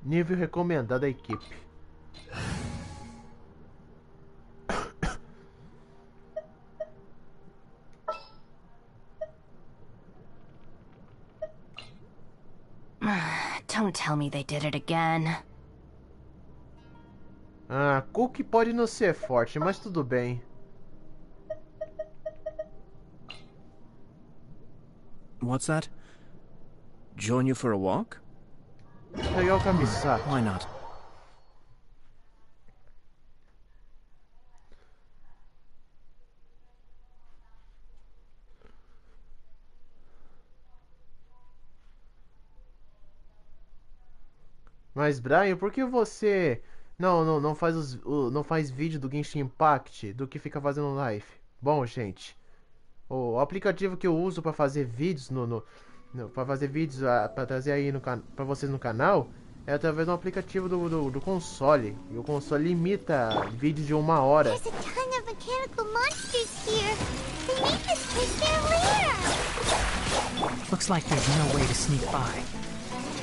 Nível recomendado da equipe. Don't tell me they did it again. Ah, Cookie pode não ser forte, mas tudo bem. What's that? Join you for a walk? Pegar o Kamisaki. Why not? Mas Brian, por que você não faz vídeo do Genshin Impact do que fica fazendo live? Bom, gente, o aplicativo que eu uso para fazer vídeos para trazer aí para vocês no canal é através de um aplicativo do console. E o console limita vídeos de 1 hora. There's a ton of mechanical monsters here. They make this place their lair. Looks like there's no way to sneak by.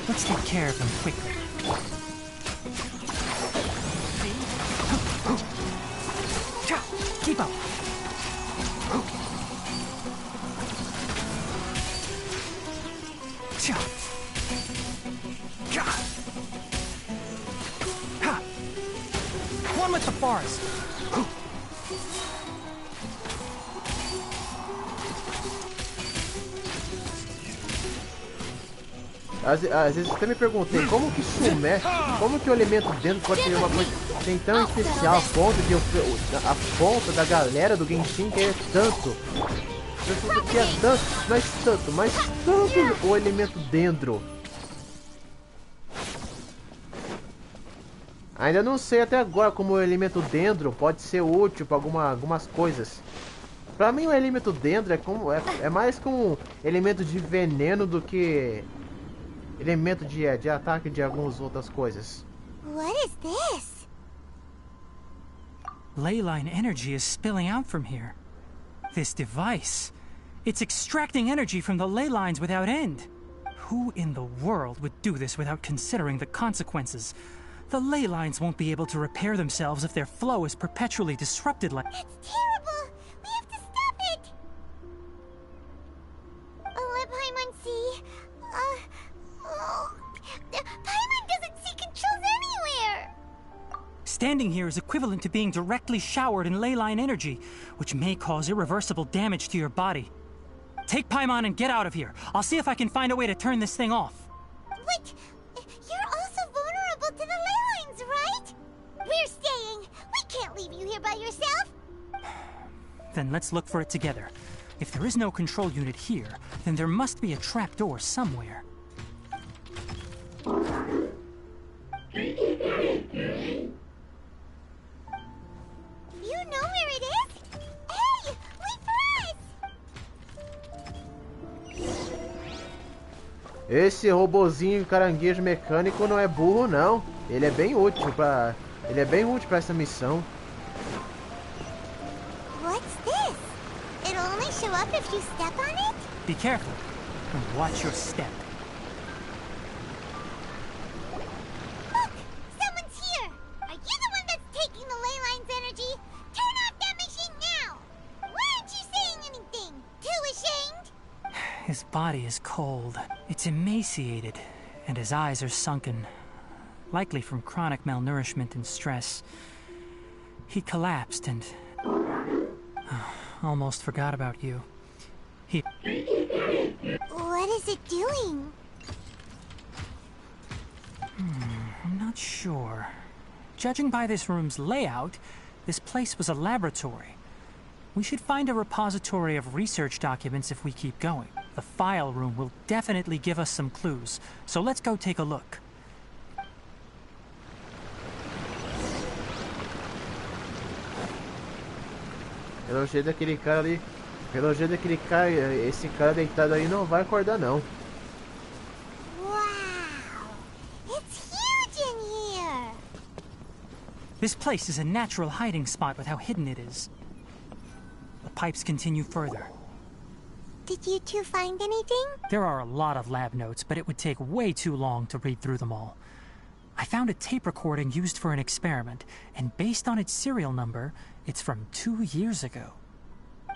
Let's take care of them quickly. Keep up. One with the forest. Às vezes eu até me perguntei como que como que o elemento dentro pode ser uma coisa assim tão especial a ponto de a ponta da galera do Genshin querer tanto. Eu queria tanto, mas tanto o elemento dendro. Ainda não sei até agora como o elemento dendro pode ser útil para algumas coisas. Pra mim o elemento dendro é mais como um elemento de veneno do que elemento de ataque de algumas outras coisas. What is this? Leyline energy is spilling out from here. This device, it's extracting energy from the ley lines without end. Who in the world would do this without considering the consequences? The ley lines won't be able to repair themselves if their flow is perpetually disrupted like— It's terrible! We have to stop it! Let Paimon see. Paimon doesn't see controls anywhere! Standing here is equivalent to being directly showered in ley line energy, which may cause irreversible damage to your body. Take Paimon and get out of here. I'll see if I can find a way to turn this thing off. Wait! You're also vulnerable to the ley lines, right? We're staying! We can't leave you here by yourself! Then let's look for it together. If there is no control unit here, then there must be a trapdoor somewhere. You know where it is? Hey! Wait for us! Esse robozinho caranguejo mecânico não é burro, não. Ele é bem útil pra essa missão. What's this? It'll only show up if you step on it? Be careful and watch your step. Look! Someone's here! Are you the one that's taking the ley line's energy? Turn off that machine now! Why aren't you saying anything? Too ashamed? His body is cold. It's emaciated, and his eyes are sunken, likely from chronic malnourishment and stress. He collapsed and... almost forgot about you. What is it doing? I'm not sure. Judging by this room's layout, this place was a laboratory. We should find a repository of research documents if we keep going. The file room will definitely give us some clues, so let's go take a look. Pelo jeito daquele cara ali... Pelo jeito daquele cara... Esse cara deitado aí não vai acordar, não. Wow! It's huge in here! This place is a natural hiding spot with how hidden it is. The pipes continue further. Did you two find anything? There are a lot of lab notes, but it would take way too long to read through them all. I found a tape recording used for an experiment, and based on its serial number, it's from 2 years ago.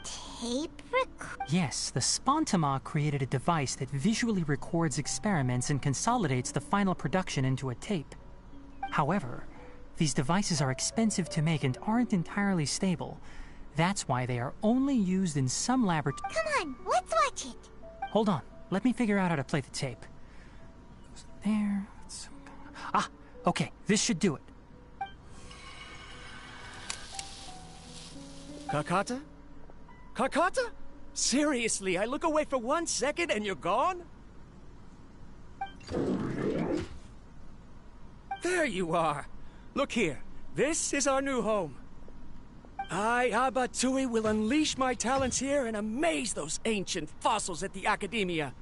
Tape record? Yes, the Spontima created a device that visually records experiments and consolidates the final production into a tape. However, these devices are expensive to make and aren't entirely stable. That's why they are only used in some laboratories. Come on, let's watch it. Hold on, let me figure out how to play the tape. There. Ah, okay, this should do it. Kakata? Kakata? Seriously, I look away for 1 second and you're gone? There you are. Look here. This is our new home. I, Abatui, will unleash my talents here and amaze those ancient fossils at the Academia.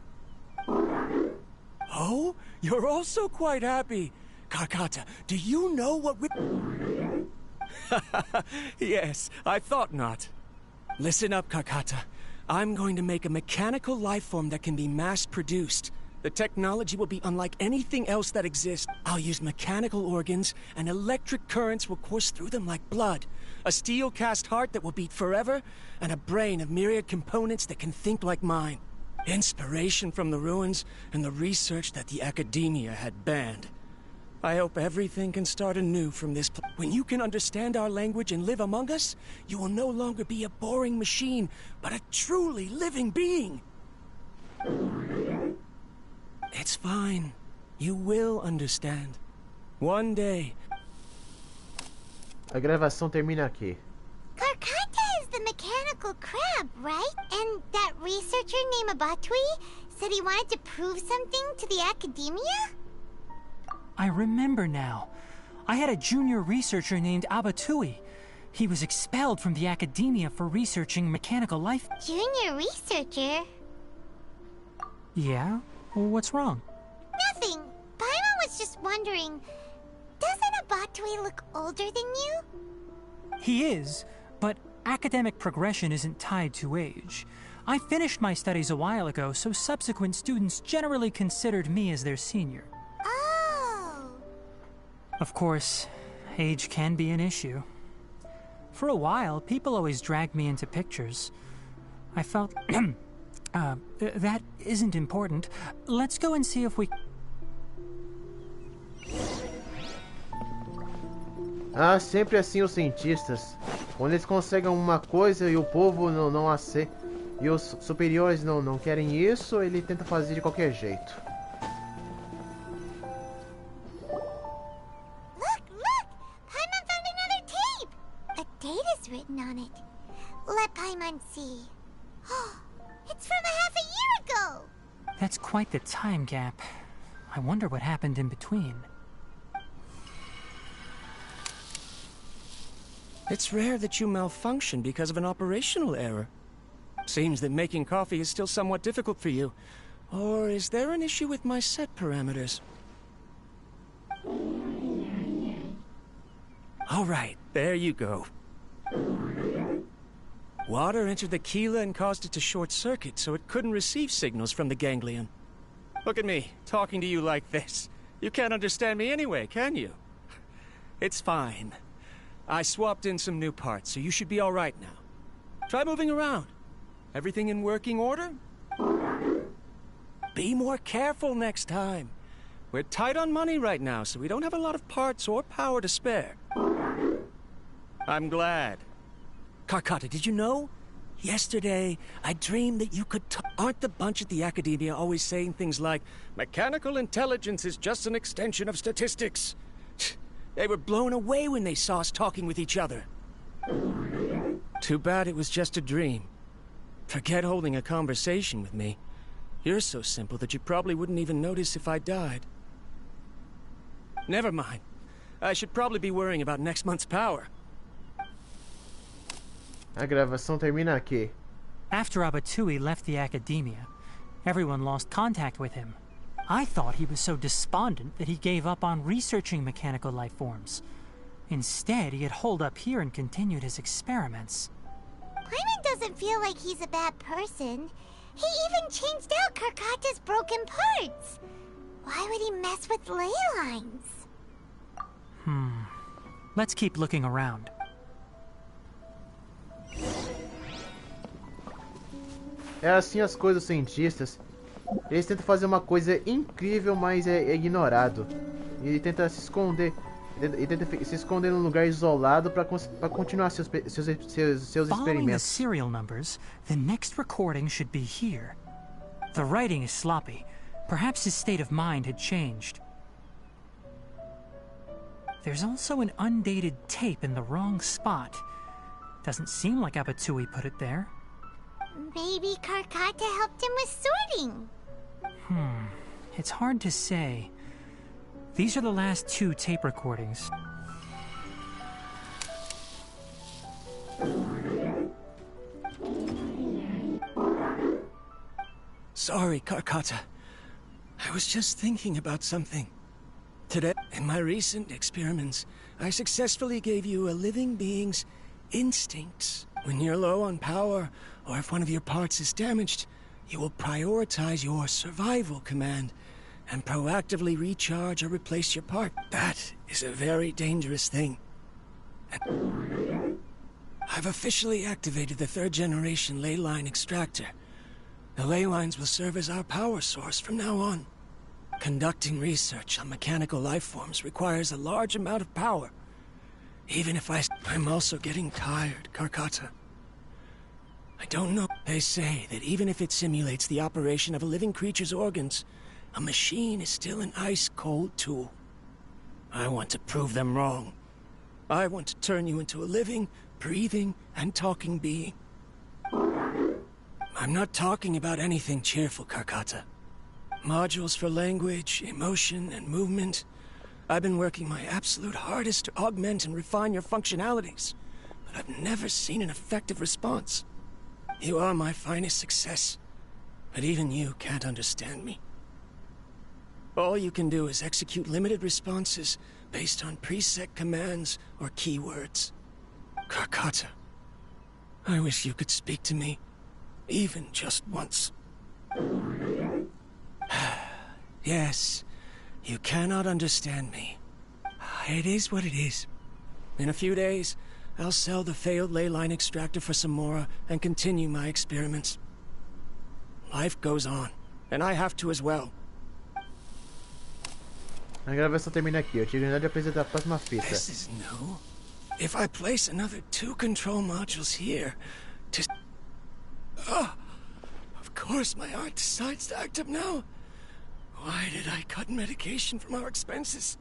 Oh? You're also quite happy. Kakata, do you know what we... Yes, I thought not. Listen up, Kakata. I'm going to make a mechanical life form that can be mass-produced. The technology will be unlike anything else that exists. I'll use mechanical organs, and electric currents will course through them like blood. A steel-cast heart that will beat forever, and a brain of myriad components that can think like mine. Inspiration from the ruins, and the research that the Academia had banned. I hope everything can start anew from this place. When you can understand our language and live among us, you will no longer be a boring machine, but a truly living being. It's fine. You will understand. One day. A gravação termina aqui. Karkata is the mechanical crab, right? And that researcher named Abatui said he wanted to prove something to the Academia? I remember now. I had a junior researcher named Abatui. He was expelled from the Academia for researching mechanical life. Junior researcher? Yeah? Well, what's wrong? Nothing. Paimon was just wondering, doesn't Abatui look older than you? He is, but academic progression isn't tied to age. I finished my studies a while ago, so subsequent students generally considered me as their senior. Oh. Of course, age can be an issue. For a while, people always dragged me into pictures. I felt... that isn't important. Let's go and see if we... Ah, sempre assim os cientistas. Quando eles conseguem uma coisa e o povo não aceita, e os superiores não querem isso, ele tenta fazer de qualquer jeito. Look! Paimon found another tape! A date is written on it. Let Paimon see. It's from a half a year ago! That's quite the time gap. I wonder what happened in between. It's rare that you malfunction because of an operational error. Seems that making coffee is still somewhat difficult for you. Or is there an issue with my set parameters? All right, there you go. Water entered the chela and caused it to short-circuit, so it couldn't receive signals from the ganglion. Look at me, talking to you like this. You can't understand me anyway, can you? It's fine. I swapped in some new parts, so you should be all right now. Try moving around. Everything in working order? Be more careful next time. We're tight on money right now, so we don't have a lot of parts or power to spare. I'm glad. Carcotta, did you know? Yesterday, I dreamed that you could Aren't the bunch at the Academia always saying things like, mechanical intelligence is just an extension of statistics? They were blown away when they saw us talking with each other. Too bad it was just a dream. Forget holding a conversation with me. You're so simple that you probably wouldn't even notice if I died. Never mind. I should probably be worrying about next month's power. A gravação termina aqui. After Abatui left the Academia, everyone lost contact with him. I thought he was so despondent that he gave up on researching mechanical life forms. Instead, he had holed up here and continued his experiments. Paimon doesn't feel like he's a bad person. He even changed out Carcotta's broken parts. Why would he mess with ley lines? Let's keep looking around. É assim as coisas dos cientistas. Eles tentam fazer uma coisa incrível, mas é ignorado. E ele tenta se esconder. Ele tenta se esconder num lugar isolado para continuar seus Following the experimentos. serial numbers, the next recording should be here. The writing is sloppy. Perhaps his state of mind had changed. There's also an undated tape in the wrong spot. Doesn't seem like Abatui put it there. Maybe Carcotta helped him with sorting. It's hard to say. These are the last 2 tape recordings. Sorry, Carcotta. I was just thinking about something. Today, in my recent experiments, I successfully gave you a living being's instincts. When you're low on power, or if one of your parts is damaged, you will prioritize your survival command and proactively recharge or replace your part. That is a very dangerous thing. I've officially activated the 3rd generation ley line extractor. The ley lines will serve as our power source from now on. Conducting research on mechanical life forms requires a large amount of power. Even if I'm also getting tired, Carcotta. I don't know. They say that even if it simulates the operation of a living creature's organs, a machine is still an ice-cold tool. I want to prove them wrong. I want to turn you into a living, breathing, and talking being. I'm not talking about anything cheerful, Carcotta. Modules for language, emotion, and movement. I've been working my absolute hardest to augment and refine your functionalities, but I've never seen an effective response. You are my finest success, but even you can't understand me. All you can do is execute limited responses based on preset commands or keywords. Carcotta, I wish you could speak to me, even just once. Yes, you cannot understand me. It is what it is. In a few days, I'll sell the failed ley line extractor for some more and continue my experiments. Life goes on, and I have to as well. A gravação termina aqui. Eu te de apresentar a próxima fita. This is new. If I place another 2 control modules here, of course my heart decides to act up now. Why did I cut medication from our expenses?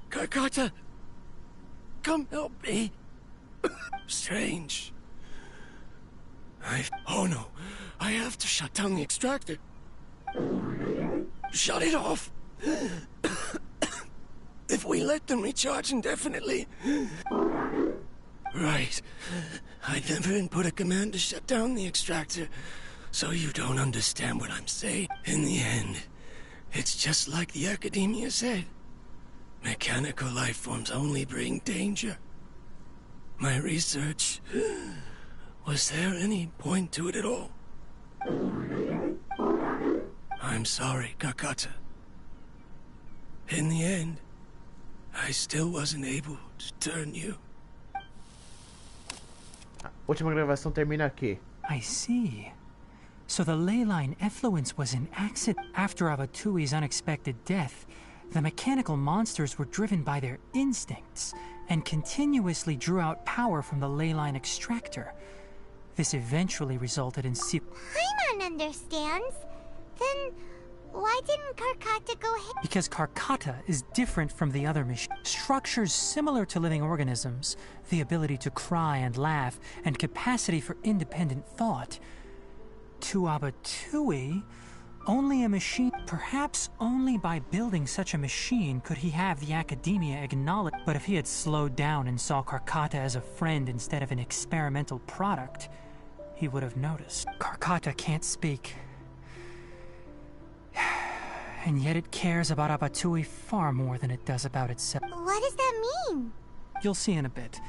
Karkata, come help me. Strange. Oh no, I have to shut down the extractor. Shut it off. If we let them recharge indefinitely. Right. I never input a command to shut down the extractor, so you don't understand what I'm saying. In the end, it's just like the academia said. Mechanical life forms only bring danger. My research... Was there any point to it at all? I'm sorry, Kakata. In the end, I still wasn't able to turn you. A última gravação termina aqui. I see. So the ley line effluence was an accident. After Abatui's unexpected death, the mechanical monsters were driven by their instincts and continuously drew out power from the ley line extractor. This eventually resulted in Paimon understands. Then why didn't Karkata go ahead? Because Karkata is different from the other machines. Structures similar to living organisms, the ability to cry and laugh, and capacity for independent thought. To Abatui, only a machine. Perhaps only by building such a machine could he have the academia acknowledge. But if he had slowed down and saw Karkata as a friend instead of an experimental product, he would have noticed. Karkata can't speak. And yet it cares about Abatui far more than it does about itself. What does that mean? You'll see in a bit.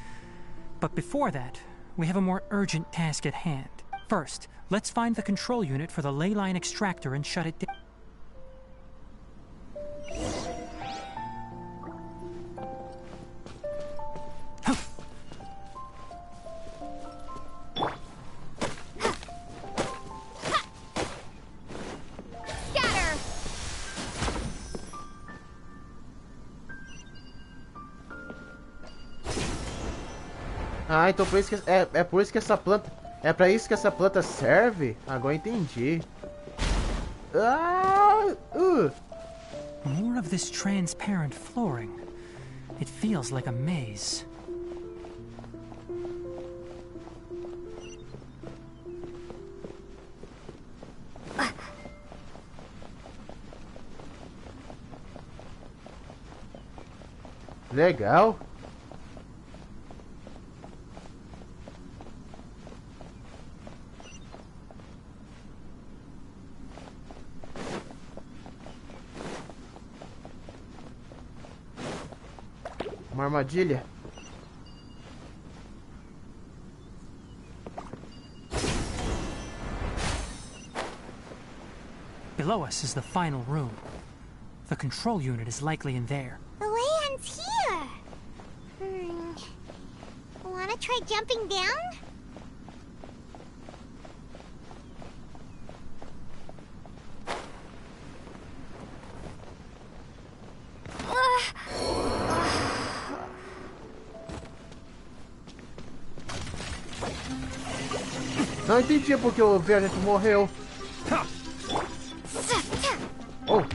But before that, we have a more urgent task at hand. First, let's find the control unit for the ley line extractor and shut it down. Ah, então por isso que é por isso que essa planta é para isso que essa planta serve? Agora entendi. More of this transparent flooring. It feels like a maze. Legal. Uma armadilha. Below us is the final room. The control unit is likely in there. The way ends here. Wanna try jumping down? Não entendi porque o viajante morreu. Oh.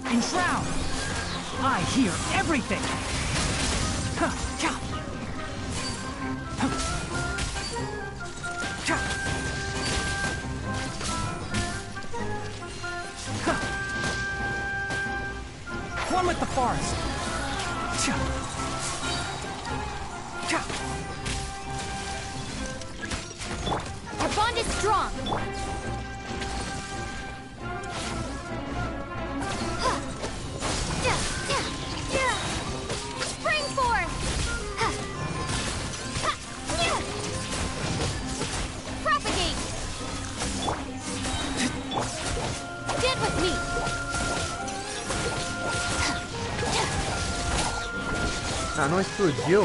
Enshroud! I hear everything! One with the forest! Our bond is strong! strong. Spring force. Propagate. Get with me. Ah, não explodiu.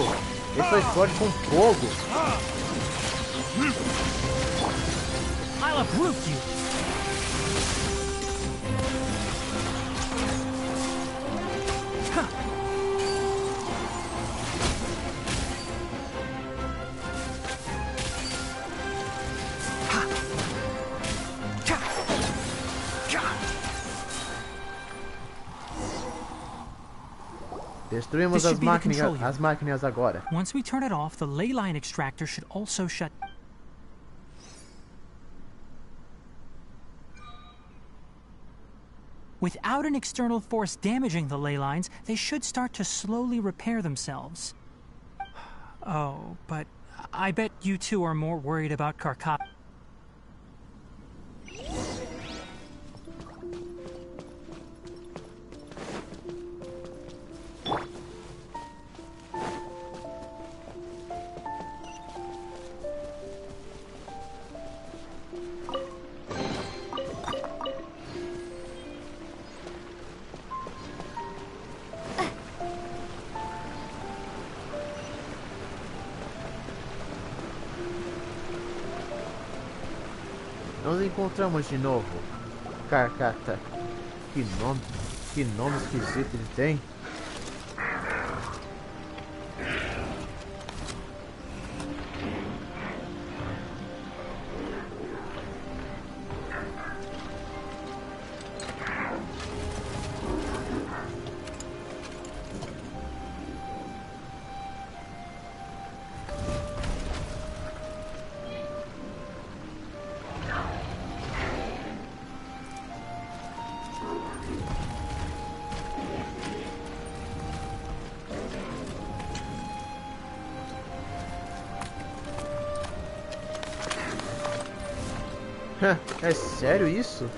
Ele só explode com fogo. I'll uproot you. Destruímos as máquinas agora. Once we turn it off, the ley line extractor should also shut. Without an external force damaging the ley lines, they should start to slowly repair themselves. Oh, but I bet you two are more worried about Carcop. Nos encontramos de novo. Carcata. Que nome esquisito ele tem. É sério isso?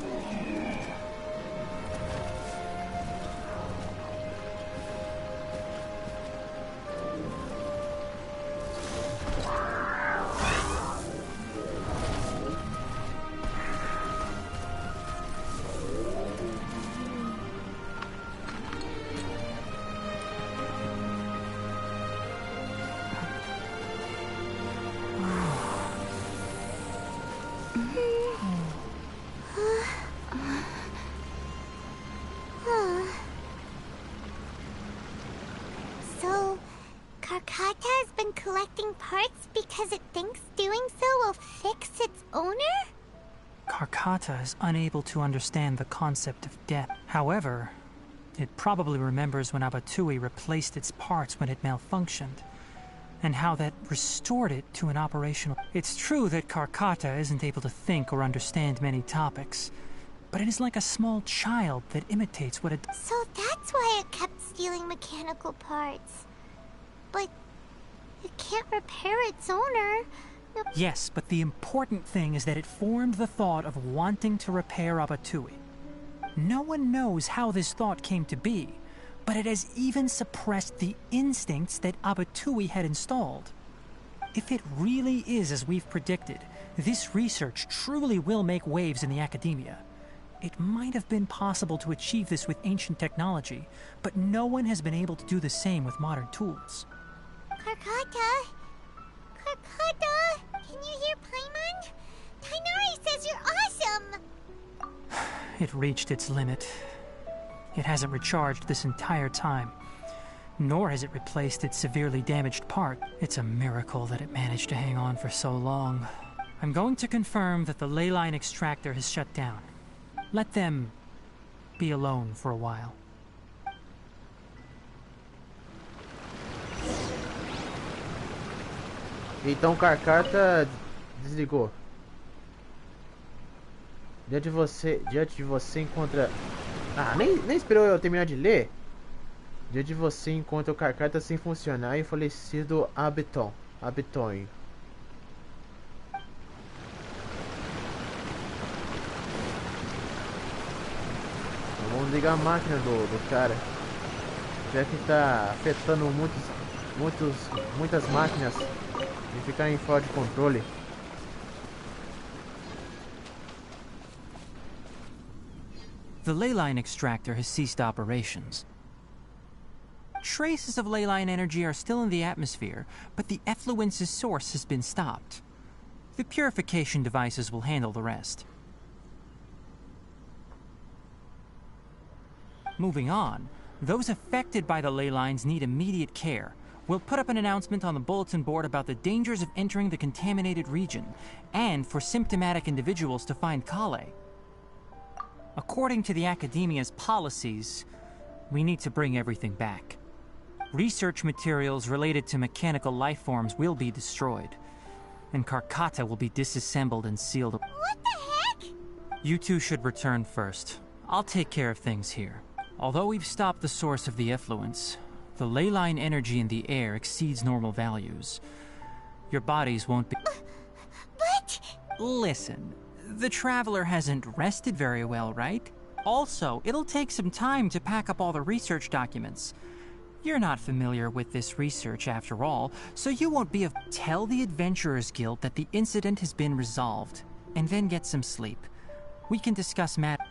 So, Carcata has been collecting parts because it thinks doing so will fix its owner? Carcata is unable to understand the concept of death. However, it probably remembers when Abatui replaced its parts when it malfunctioned, and how that restored it to an operational... It's true that Carcata isn't able to think or understand many topics, but it is like a small child that imitates what it... So that's why it kept stealing mechanical parts. But it can't repair its owner. Yes, but the important thing is that it formed the thought of wanting to repair Abatui. No one knows how this thought came to be, but it has even suppressed the instincts that Abatui had installed. If it really is as we've predicted, this research truly will make waves in the academia. It might have been possible to achieve this with ancient technology, but no one has been able to do the same with modern tools. Carcata? Carcata? Can you hear Paimon? Tainari says you're awesome! It reached its limit. It hasn't recharged this entire time, nor has it replaced its severely damaged part. It's a miracle that it managed to hang on for so long. I'm going to confirm that the ley line extractor has shut down. Let them be alone for a while. Então Carcata desligou. Diante de você encontra... Ah, nem esperou eu terminar de ler. Diante de você encontra o Carcata sem funcionar e o falecido Abeton. desligar a máquina do cara. Já que tá afetando muitas máquinas de ficar em fora de controle. The ley line extractor has ceased operations. Traces of ley line energy are still in the atmosphere, but the effluence's source has been stopped. The purification devices will handle the rest. Moving on, those affected by the ley lines need immediate care. We'll put up an announcement on the bulletin board about the dangers of entering the contaminated region, and for symptomatic individuals to find Kale. According to the Academia's policies, we need to bring everything back. Research materials related to mechanical life forms will be destroyed, and Karkata will be disassembled and sealed. What the heck? You two should return first. I'll take care of things here. Although we've stopped the source of the effluence, the ley line energy in the air exceeds normal values. Your bodies won't be... But... Listen, the Traveler hasn't rested very well, right? Also, it'll take some time to pack up all the research documents. You're not familiar with this research after all, so you won't be of... Tell the Adventurers Guild that the incident has been resolved, and then get some sleep. We can discuss matters.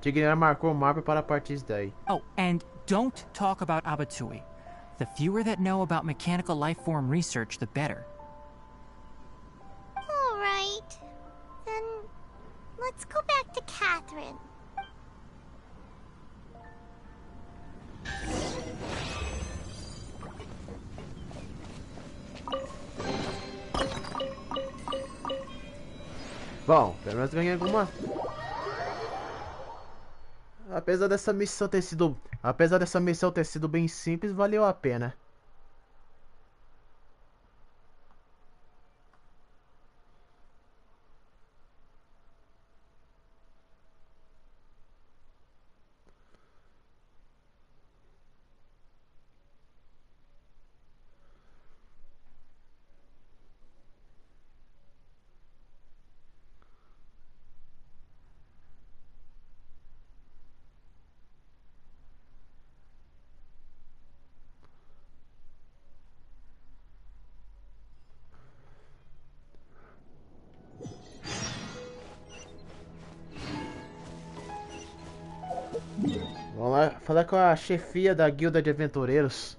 Tigreira marcou o mapa para partir daí. Oh, and don't talk about Abatui. The fewer that know about mechanical life form research, the better. All right. Then let's go back to Catherine. Bom, pelo menos ganhei alguma. Apesar dessa missão ter sido bem simples, valeu a pena. Vamos lá falar com a chefia da guilda de aventureiros.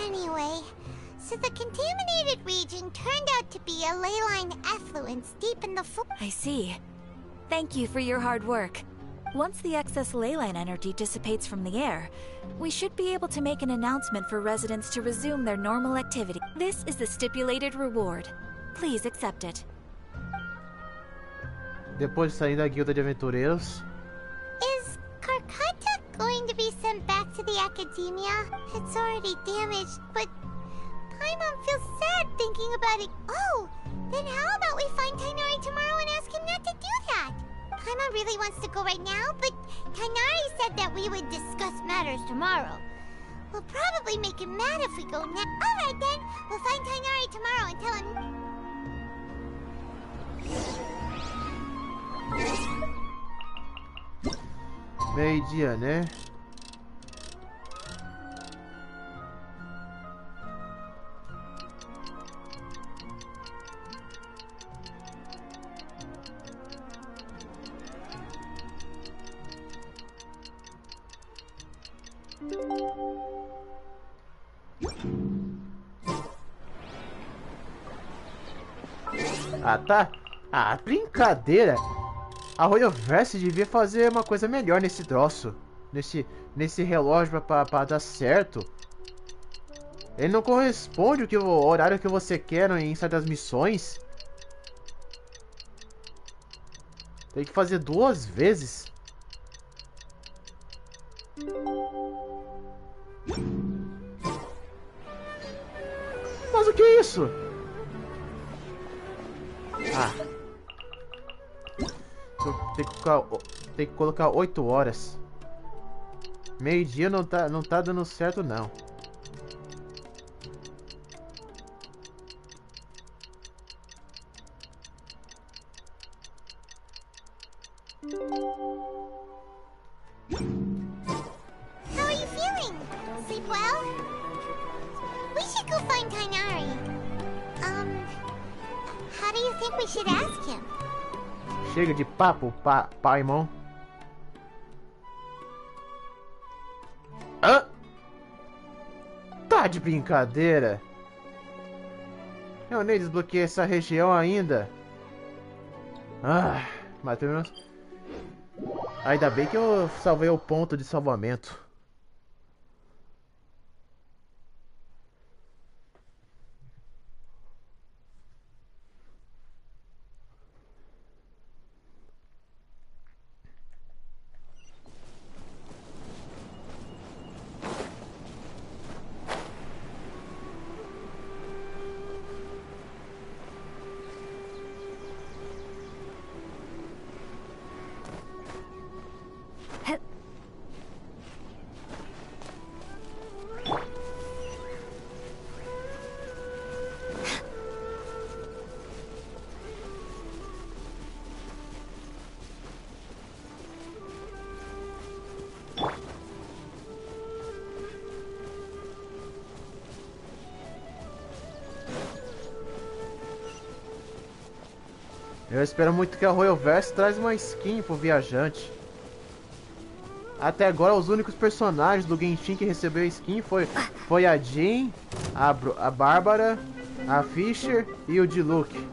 Anyway, so the contaminated region turned out to be a ley line effluence deep in the I see. Thank you for your hard work. Once the excess ley line energy dissipates from the air, we should be able to make an announcement for residents to resume their normal activity. This is the stipulated reward. Please accept it. Depois de sair da guilda de aventureiros. Is Karkata going to be sent back to the Academia? It's already damaged, but Paimon feels sad thinking about it. Oh, then how about we find Tainari tomorrow and ask him not to do that? Paimon really wants to go right now, but Tainari said that we would discuss matters tomorrow. We'll probably make him mad if we go now. Alright then, we'll find Tainari tomorrow and tell him... Meio-dia, né? Ah, tá. Ah, brincadeira. A Royoverse devia fazer uma coisa melhor nesse troço. Nesse relógio pra dar certo. Ele não corresponde o horário que você quer em certas missões. Tem que fazer 2 vezes. Mas o que é isso? Ah. Tem que colocar 8 horas. Meio-dia não tá dando certo, não. How are you feeling? Sleep well? We should go find Tainari. How do you think we should ask him? Chega de papo, Paimon. Hã? Tá de brincadeira? Eu nem desbloqueei essa região ainda. Ah, mas pelo menos... Ainda bem que eu salvei o ponto de salvamento. Eu espero muito que a Royoverse traz uma skin pro viajante. Até agora, os únicos personagens do Genchin que recebeu skin foi a Jean, a Bárbara, a Fisher e o Diluc.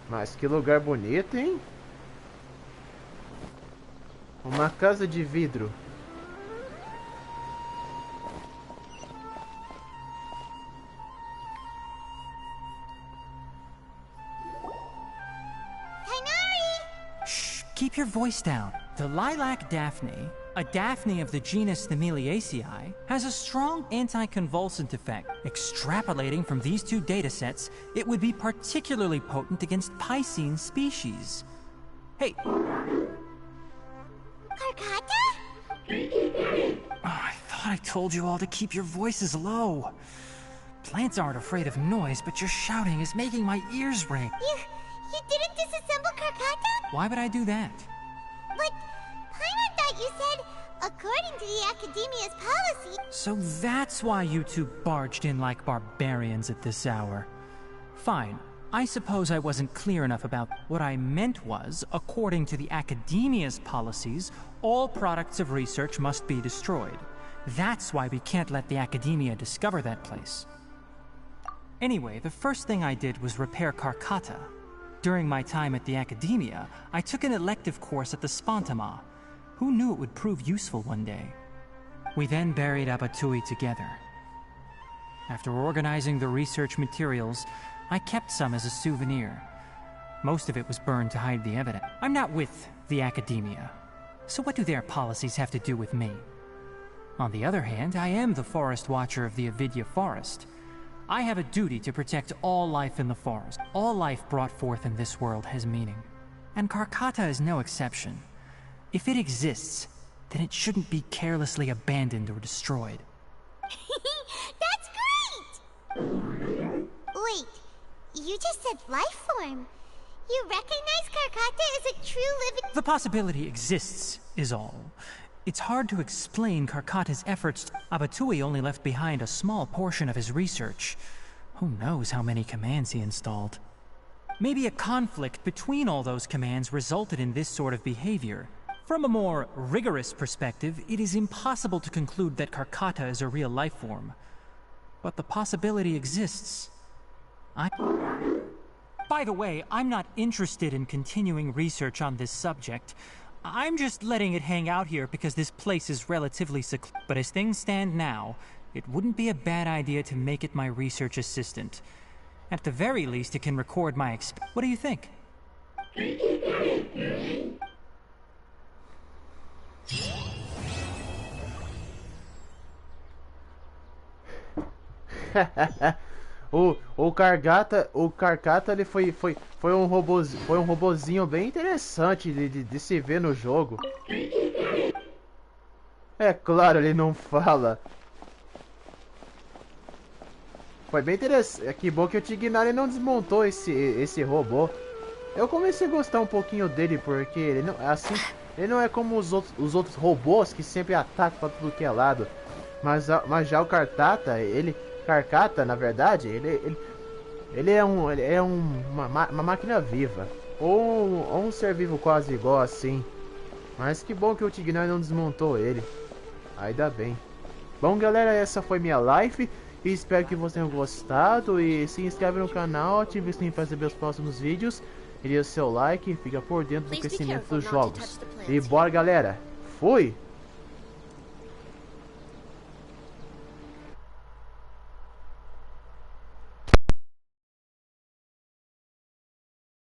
Mas que lugar bonito, hein? Uma casa de vidro. Shh, keep your voice down. The lilac daphne, a daphne of the genus Thameliaceae, has a strong anticonvulsant effect. Extrapolating from these 2 datasets, it would be particularly potent against Piscine species. Hey! Karkata? Oh, I thought I told you all to keep your voices low. Plants aren't afraid of noise, but your shouting is making my ears ring. You didn't disassemble Karkata? Why would I do that? But Paimon thought you said, according to the Academia's policy... So that's why you 2 barged in like barbarians at this hour. Fine. I suppose I wasn't clear enough about what I meant was, according to the Academia's policies, all products of research must be destroyed. That's why we can't let the Academia discover that place. Anyway, the first thing I did was repair Karkata. During my time at the Academia, I took an elective course at the Spantama. Who knew it would prove useful one day? We then buried Abatui together. After organizing the research materials, I kept some as a souvenir. Most of it was burned to hide the evidence. I'm not with the Academia, so what do their policies have to do with me? On the other hand, I am the Forest Watcher of the Avidya Forest. I have a duty to protect all life in the forest. All life brought forth in this world has meaning. And Karkata is no exception. If it exists, then it shouldn't be carelessly abandoned or destroyed. That's great! Wait, You just said life form. You recognize Karkata as a true living... The possibility exists, is all. It's hard to explain Karkata's efforts. Abatui only left behind a small portion of his research. Who knows how many commands he installed? Maybe a conflict between all those commands resulted in this sort of behavior. From a more rigorous perspective, it is impossible to conclude that Karkata is a real life form. But the possibility exists. By the way, I'm not interested in continuing research on this subject. I'm just letting it hang out here because this place is relatively secluded. But as things stand now, it wouldn't be a bad idea to make it my research assistant. At the very least, it can record my What do you think? O Karkata ele foi um robozinho bem interessante de se ver no jogo. É claro, ele não fala. Foi bem interessante. Que bom que o Tignari não desmontou esse robô. Eu comecei a gostar um pouquinho dele porque ele não ele não é como os outros robôs que sempre atacam para tudo que é lado. Mas já o Karkata, na verdade, ele é uma máquina viva. Ou um ser vivo quase igual assim. Mas que bom que o Tignari não desmontou ele. Ainda bem. Bom, galera, essa foi minha live. E espero que vocês tenham gostado. E se inscreve no canal, ative o sininho para receber os próximos vídeos. E dê o seu like e fica por dentro do crescimento dos jogos. E bora, galera. Fui!